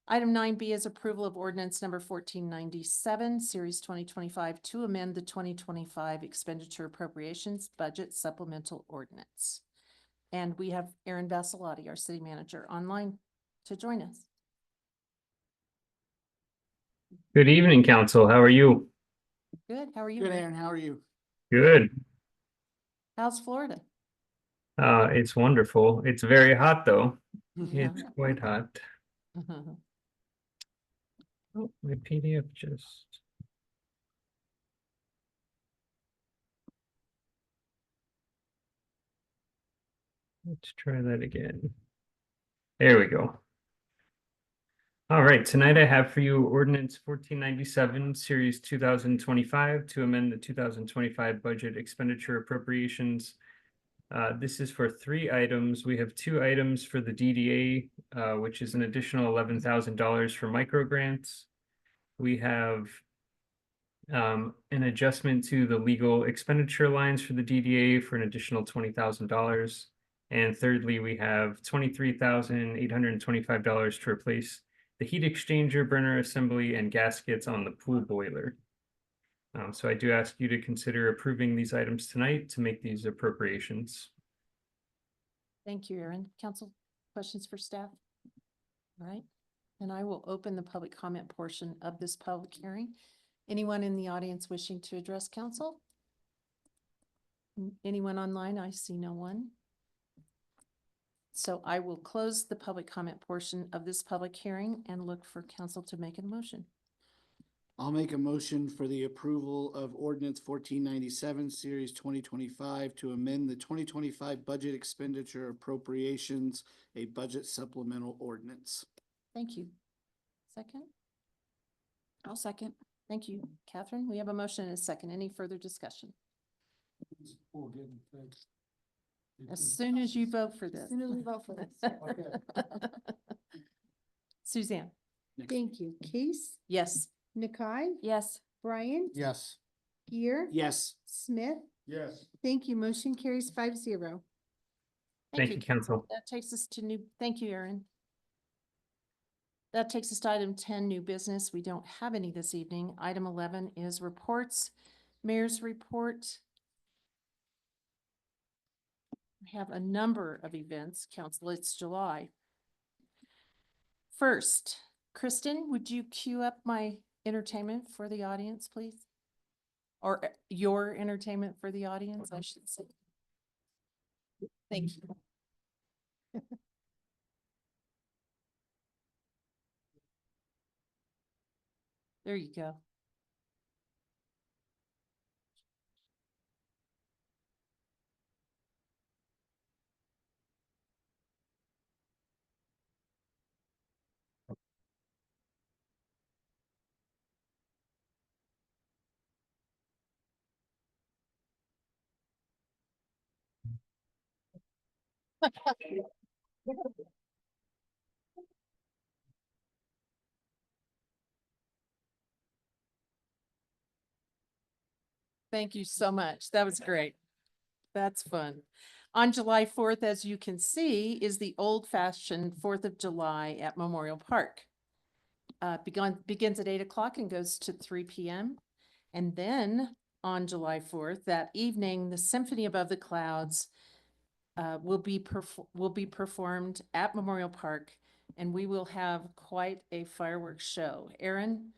Item 9B is approval of ordinance number 1497, series 2025, to amend the 2025 expenditure appropriations budget supplemental ordinance. And we have Aaron Vassilotti, our city manager, online to join us. Good evening, council. How are you? Good. How are you? Good, Aaron. How are you? Good. How's Florida? It's wonderful. It's very hot though. Yeah. It's quite hot. Oh, my PDF just. Let's try that again. There we go. All right, tonight I have for you ordinance 1497, series 2025 to amend the 2025 budget expenditure appropriations. This is for 3 items. We have 2 items for the DDA, which is an additional $11,000 for micro grants. We have an adjustment to the legal expenditure lines for the DDA for an additional $20,000. And thirdly, we have $23,825 to replace the heat exchanger, burner assembly, and gaskets on the pool boiler. So I do ask you to consider approving these items tonight to make these appropriations. Thank you, Aaron. Council, questions for staff? All right, and I will open the public comment portion of this public hearing. Anyone in the audience wishing to address council? Anyone online? I see no one. So I will close the public comment portion of this public hearing and look for council to make a motion. I'll make a motion for the approval of ordinance 1497, series 2025 to amend the 2025 budget expenditure appropriations, a budget supplemental ordinance. Thank you. Second? I'll second. Thank you, Catherine. We have a motion and a second. Any further discussion? As soon as you vote for this. As soon as we vote for this. Suzanne? Thank you. Case, Yes. Nakai, Yes. Bryant, Yes. Gear, Yes. Smith. Yes. Thank you. Motion carries 5-0. Thank you, council. That takes us to thank you, Aaron. That takes us to item 10, new business. We don't have any this evening. Item 11 is reports. Mayor's report. We have a number of events, council. It's July. First, Kristen, would you cue up my entertainment for the audience, please? Or your entertainment for the audience, I should say. Thank you. There you go. Thank you so much. That was great. That's fun. On July 4th, as you can see, is the old-fashioned 4th of July at Memorial Park. Begins at 8 o'clock and goes to 3 p.m. And then on July 4th, that evening, the Symphony Above the Clouds will be performed at Memorial Park, and we will have quite a fireworks show. Aaron,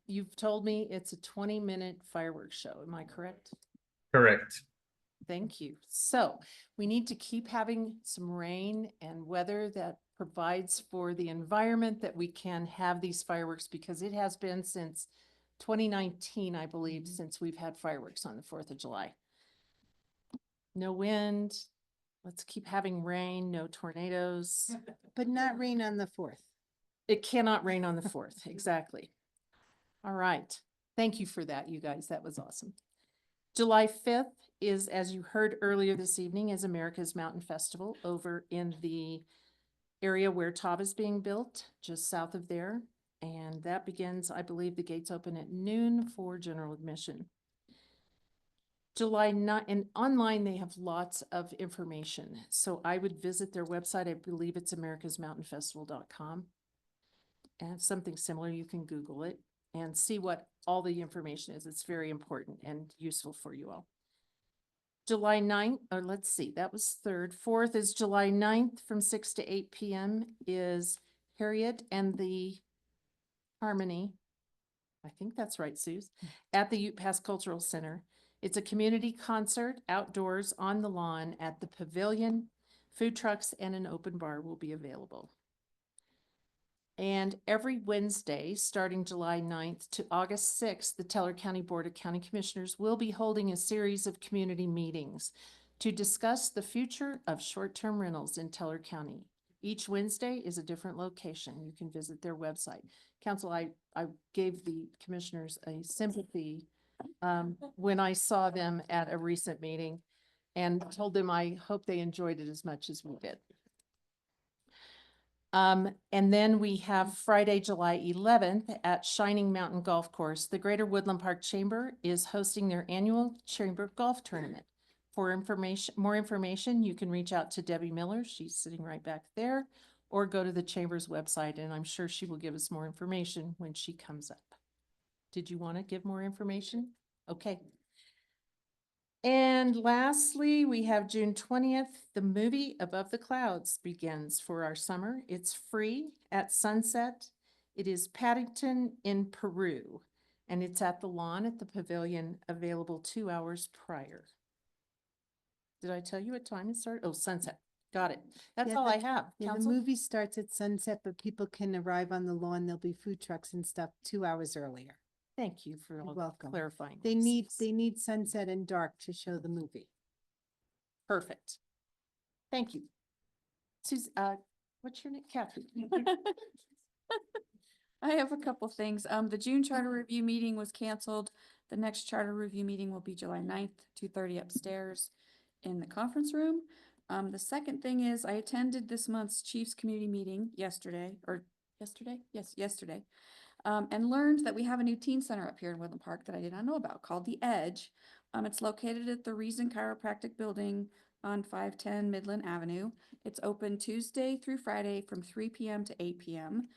you've told me it's a 20-minute fireworks show. Am I correct? Correct. Thank you. So we need to keep having some rain and weather that provides for the environment that we can have these fireworks, because it has been since 2019, I believe, since we've had fireworks on the 4th of July. No wind. Let's keep having rain, no tornadoes. But not rain on the 4th. It cannot rain on the 4th, exactly. All right. Thank you for that, you guys. That was awesome. July 5th is, as you heard earlier this evening, is America's Mountain Festival over in the area where Tav is being built, just south of there. And that begins, I believe the gates open at noon for general admission. July 9th, and online they have lots of information. So I would visit their website. I believe it's americasmountainfestival.com. And something similar, you can Google it and see what all the information is. It's very important and useful for you all. July 9th, or let's see, that was 3rd. 4th is July 9th from 6 to 8 p.m. is Harriet and the Harmony. I think that's right, Suze, at the Ute Pass Cultural Center. It's a community concert outdoors on the lawn at the pavilion. Food trucks and an open bar will be available. And every Wednesday, starting July 9th to August 6th, the Teller County Board of County Commissioners will be holding a series of community meetings to discuss the future of short-term rentals in Teller County. Each Wednesday is a different location. You can visit their website. Council, I gave the commissioners a sympathy when I saw them at a recent meeting and told them I hope they enjoyed it as much as we did. And then we have Friday, July 11th at Shining Mountain Golf Course. The Greater Woodland Park Chamber is hosting their annual Chamber Golf Tournament. For more information, you can reach out to Debbie Miller. She's sitting right back there, or go to the Chamber's website, and I'm sure she will give us more information when she comes up. Did you want to give more information? Okay. And lastly, we have June 20th, the movie Above the Clouds begins for our summer. It's free at sunset. It is Paddington in Peru, and it's at the lawn at the pavilion, available 2 hours prior. Did I tell you what time it started? Oh, sunset. Got it. That's Yeah, all I have. Yeah, the Council? movie starts at sunset, but people can arrive on the lawn. There'll be food trucks and stuff 2 hours earlier. Thank you for You're all welcome. clarifying. They this. need sunset and dark to show the movie. Perfect. Thank you. What's your name? Kathy. I have a couple things. The June charter review meeting was canceled. The next charter review meeting will be July 9th, 2:30 upstairs in the conference room. The second thing is I attended this month's Chiefs Community Meeting yesterday, Yes, yesterday. And learned that we have a new teen center up here in Woodland Park that I did not know about, called The Edge. It's located at the Reason Chiropractic Building on 510 Midland Avenue. It's open Tuesday through Friday from 3 p.m. to 8 p.m.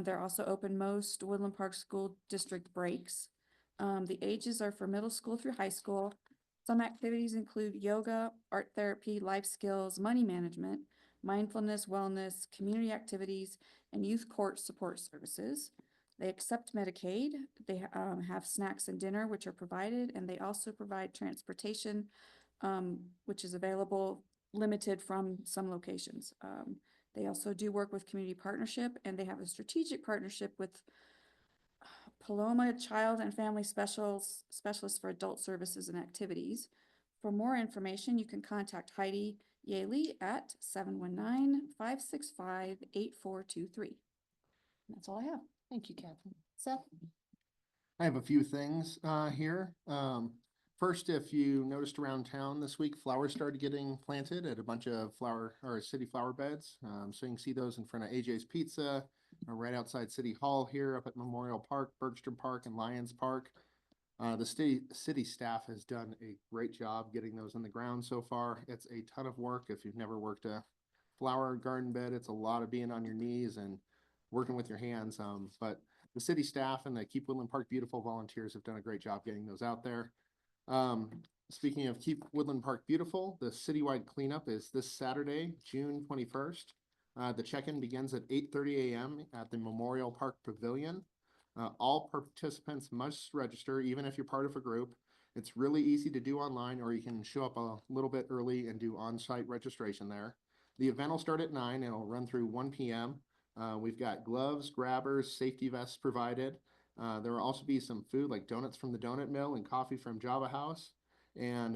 They're also open most Woodland Park School District breaks. The ages are for middle school through high school. Some activities include yoga, art therapy, life skills, money management, mindfulness, wellness, community activities, and youth court support services. They accept Medicaid. They have snacks and dinner, which are provided, and they also provide transportation, which is available, limited from some locations. They also do work with community partnership, and they have a strategic partnership with Paloma Child and Family Specialist for Adult Services and Activities. For more information, you can contact Heidi Yaley at 719-565-8423. That's all I have. Thank you, Catherine. Seth? I have a few things here. First, if you noticed around town this week, flowers started getting planted at a bunch of city flower beds. So you can see those in front of AJ's Pizza, right outside City Hall here, up at Memorial Park, Bergstrom Park, and Lions Park. The city staff has done a great job getting those in the ground so far. It's a ton of work. If you've never worked a flower garden bed, it's a lot of being on your knees and working with your hands. But the city staff and the Keep Woodland Park Beautiful volunteers have done a great job getting those out there. Speaking of Keep Woodland Park Beautiful, the citywide cleanup is this Saturday, June 21st. The check-in begins at 8:30 a.m. at the Memorial Park Pavilion. All participants must register, even if you're part of a group. It's really easy to do online, or you can show up a little bit early and do on-site registration there. The event will start at 9 and it'll run through 1 p.m. We've got gloves, grabbers, safety vests provided. There will also be some food like donuts from the Donut Mill and coffee from Java House. And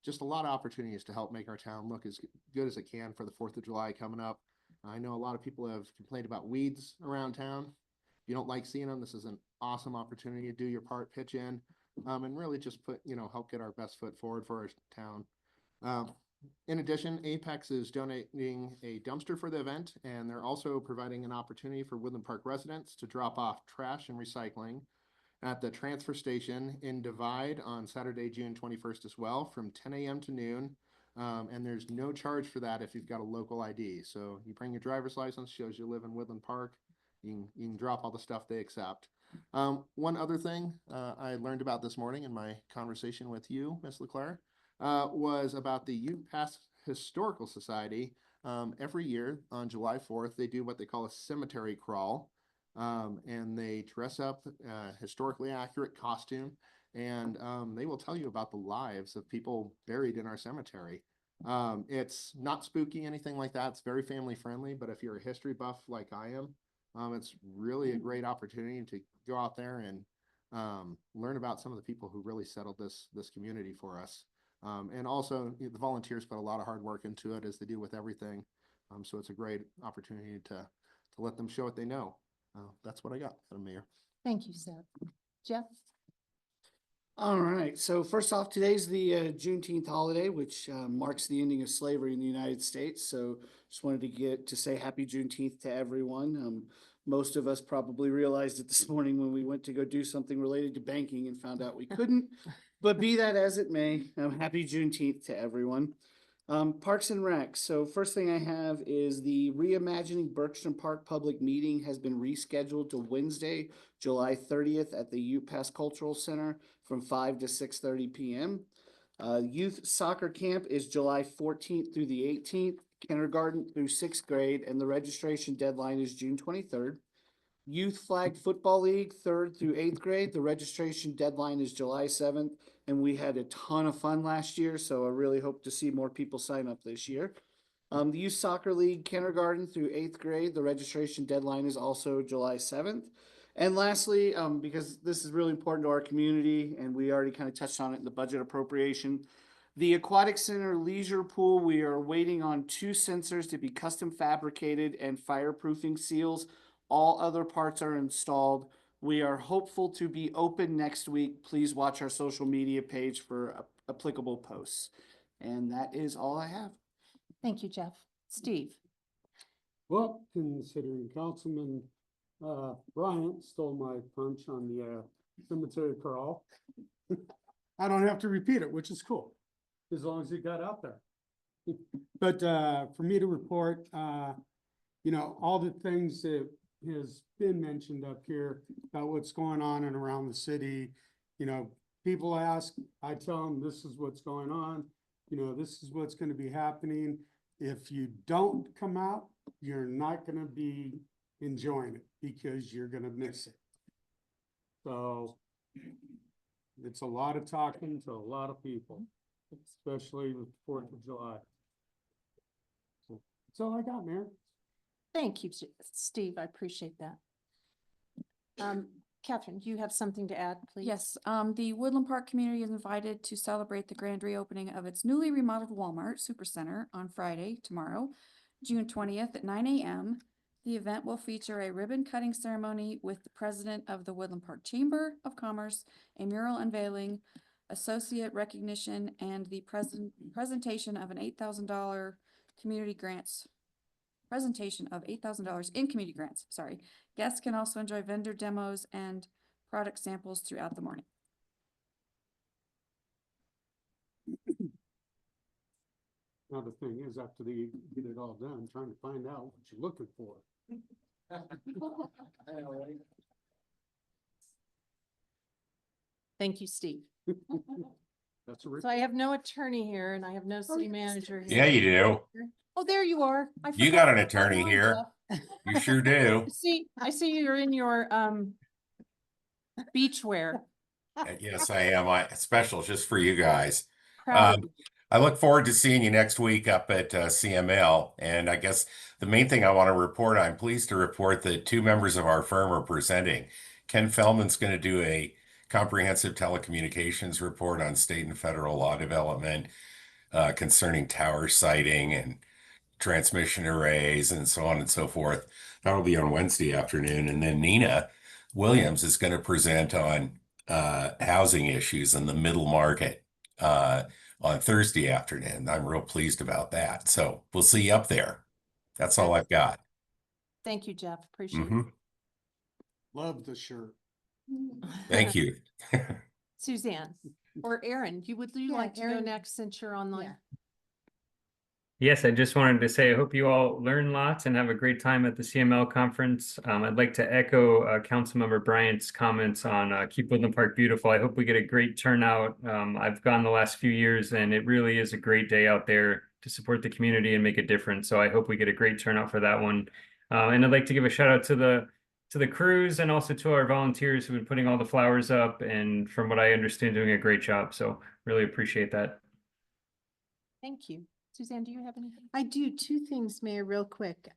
just a lot of opportunities to help make our town look as good as it can for the 4th of July coming up. I know a lot of people have complained about weeds around town. If you don't like seeing them, this is an awesome opportunity to do your part, pitch in, and really just help get our best foot forward for our town. In addition, Apex is donating a dumpster for the event, and they're also providing an opportunity for Woodland Park residents to drop off trash and recycling at the transfer station in Divide on Saturday, June 21st as well, from 10 a.m. to noon. And there's no charge for that if you've got a local ID. So you bring your driver's license, shows you live in Woodland Park. You can drop all the stuff they accept. One other thing I learned about this morning in my conversation with you, Ms. LeClaire, was about the UPass Historical Society. Every year on July 4th, they do what they call a cemetery crawl. And they dress up historically accurate costume, and they will tell you about the lives of people buried in our cemetery. It's not spooky, anything like that. It's very family friendly, but if you're a history buff like I am, It's really a great opportunity to go out there and learn about some of the people who really settled this community for us. And also the volunteers put a lot of hard work into it, as they do with everything. So it's a great opportunity to let them show what they know. That's what I got, Madam Mayor. Thank you, Seth. Jeff? All right, so first off, today's the Juneteenth holiday, which marks the ending of slavery in the United States. So just wanted to say happy Juneteenth to everyone. Most of us probably realized it this morning when we went to go do something related to banking and found out we couldn't. But be that as it may, happy Juneteenth to everyone. Parks and Rec. So first thing I have is the Reimagining Bergstrom Park public meeting has been rescheduled to Wednesday, July 30th at the UPass Cultural Center from 5 to 6:30 p.m. Youth soccer camp is July 14th through the 18th, kindergarten through 6th grade, and the registration deadline is June 23rd. Youth Flag Football League, 3rd through 8th grade, the registration deadline is July 7th, and we had a ton of fun last year, so I really hope to see more people sign up this year. The Youth Soccer League, kindergarten through 8th grade, the registration deadline is also July 7th. And lastly, because this is really important to our community, and we already kind of touched on it in the budget appropriation, the Aquatic Center Leisure Pool, we are waiting on 2 sensors to be custom fabricated and fireproofing seals. All other parts are installed. We are hopeful to be open next week. Please watch our social media page for applicable posts. And that is all I have. Thank you, Jeff. Steve? Well, considering Councilman Bryant stole my punch on the cemetery crawl, I don't have to repeat it, which is cool, as long as it got out there. But for me to report, all the things that has been mentioned up here about what's going on and around the city. People ask, I tell them this is what's going on. This is what's going to be happening. If you don't come out, you're not going to be enjoying it because you're going to miss it. So it's a lot of talking to a lot of people, especially with 4th of July. So that's all I got, Mayor. Thank you, Steve. I appreciate that. Catherine, do you have something to add, please? Yes, the Woodland Park community is invited to celebrate the grand reopening of its newly remodeled Walmart Supercenter on Friday, tomorrow, June 20th at 9 a.m. The event will feature a ribbon cutting ceremony with the president of the Woodland Park Chamber of Commerce, a mural unveiling, associate recognition, and the presentation of an $8,000 community grants. Presentation of $8,000 in community grants, sorry. Guests can also enjoy vendor demos and product samples throughout the morning. Now the thing is, after they get it all done, trying to find out what you're looking for. Thank you, Steve. That's So I have no attorney here and I have no city manager here. Yeah, you do. Oh, there you are. You got an attorney here. You sure do. I see you're in your beachwear. Yes, I am. Special just for you guys. Proud of you. I look forward to seeing you next week up at CML. And I guess the main thing I want to report, I'm pleased to report that 2 members of our firm are presenting. Ken Feldman's going to do a comprehensive telecommunications report on state and federal law development concerning tower siting and transmission arrays and so on and so forth. That'll be on Wednesday afternoon. And then Nina Williams is going to present on housing issues in the middle market on Thursday afternoon. I'm real pleased about that. So we'll see you up there. That's all I've got. Thank you, Jeff. Appreciate Mhm. it. Love the shirt. Thank you. Suzanne or Aaron, would you Yeah, like to go Erin. next since you're online? Yes, I just wanted to say, I hope you all learn lots and have a great time at the CML conference. I'd like to echo Councilmember Bryant's comments on Keep Woodland Park Beautiful. I hope we get a great turnout. I've gone the last few years and it really is a great day out there to support the community and make a difference. So I hope we get a great turnout for that one. And I'd like to give a shout out to the crews and also to our volunteers who've been putting all the flowers up and from what I understand, doing a great job. So really appreciate that. Thank you. Suzanne, do you have anything? I do 2 things, Mayor, real quick.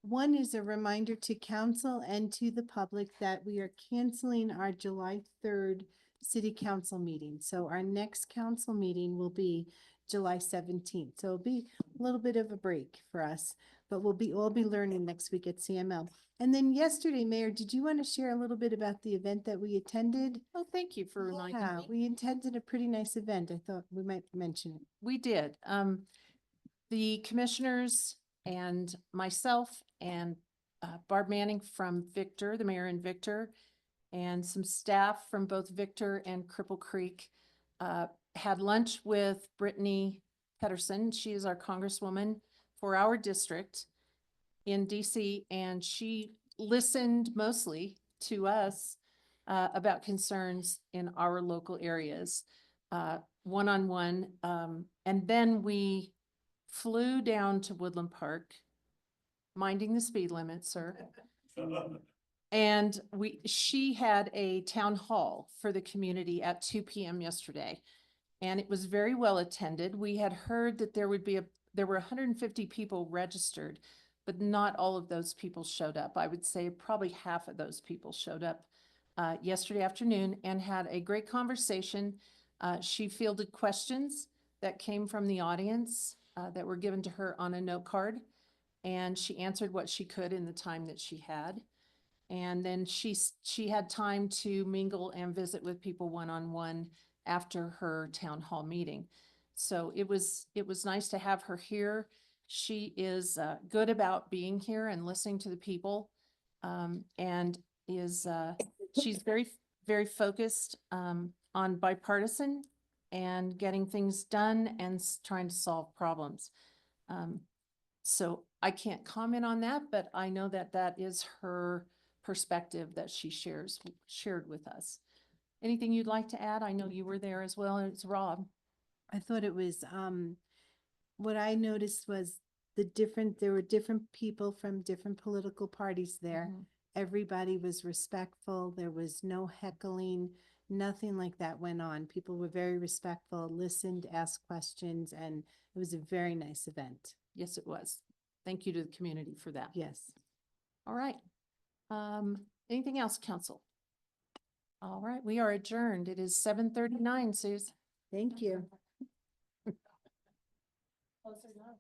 One is a reminder to council and to the public that we are canceling our July 3rd city council meeting. So our next council meeting will be July 17th. So it'll be a little bit of a break for us, but we'll be learning next week at CML. And then yesterday, Mayor, did you want to share a little bit about the event that we attended? Oh, thank you for reminding Yeah, me. we attended a pretty nice event. I thought we might mention it. We did. The commissioners and myself and Barb Manning from Victor, the mayor in Victor, and some staff from both Victor and Cripple Creek had lunch with Brittany Pedersen. She is our congresswoman for our district in DC, and she listened mostly to us about concerns in our local areas, one-on-one. And then we flew down to Woodland Park, minding the speed limit, sir. And she had a town hall for the community at 2 p.m. yesterday. And it was very well attended. We had heard that there were 150 people registered, but not all of those people showed up. I would say probably half of those people showed up yesterday afternoon and had a great conversation. She fielded questions that came from the audience that were given to her on a note card, and she answered what she could in the time that she had. And then she had time to mingle and visit with people one-on-one after her town hall meeting. So it was nice to have her here. She is good about being here and listening to the people, and she's very, very focused on bipartisan and getting things done and trying to solve problems. So I can't comment on that, but I know that that is her perspective that she shared with us. Anything you'd like to add? I know you were there as well, and it's Rob. I thought it was, what I noticed was there were different people from different political parties there. Everybody was respectful. There was no heckling, nothing like that went on. People were very respectful, listened, asked questions, and it was a very nice event. Yes, it was. Thank you to the community for that. Yes. All right. Anything else, council? All right, we are adjourned. It is 7:39, Suze. Thank you. Close enough.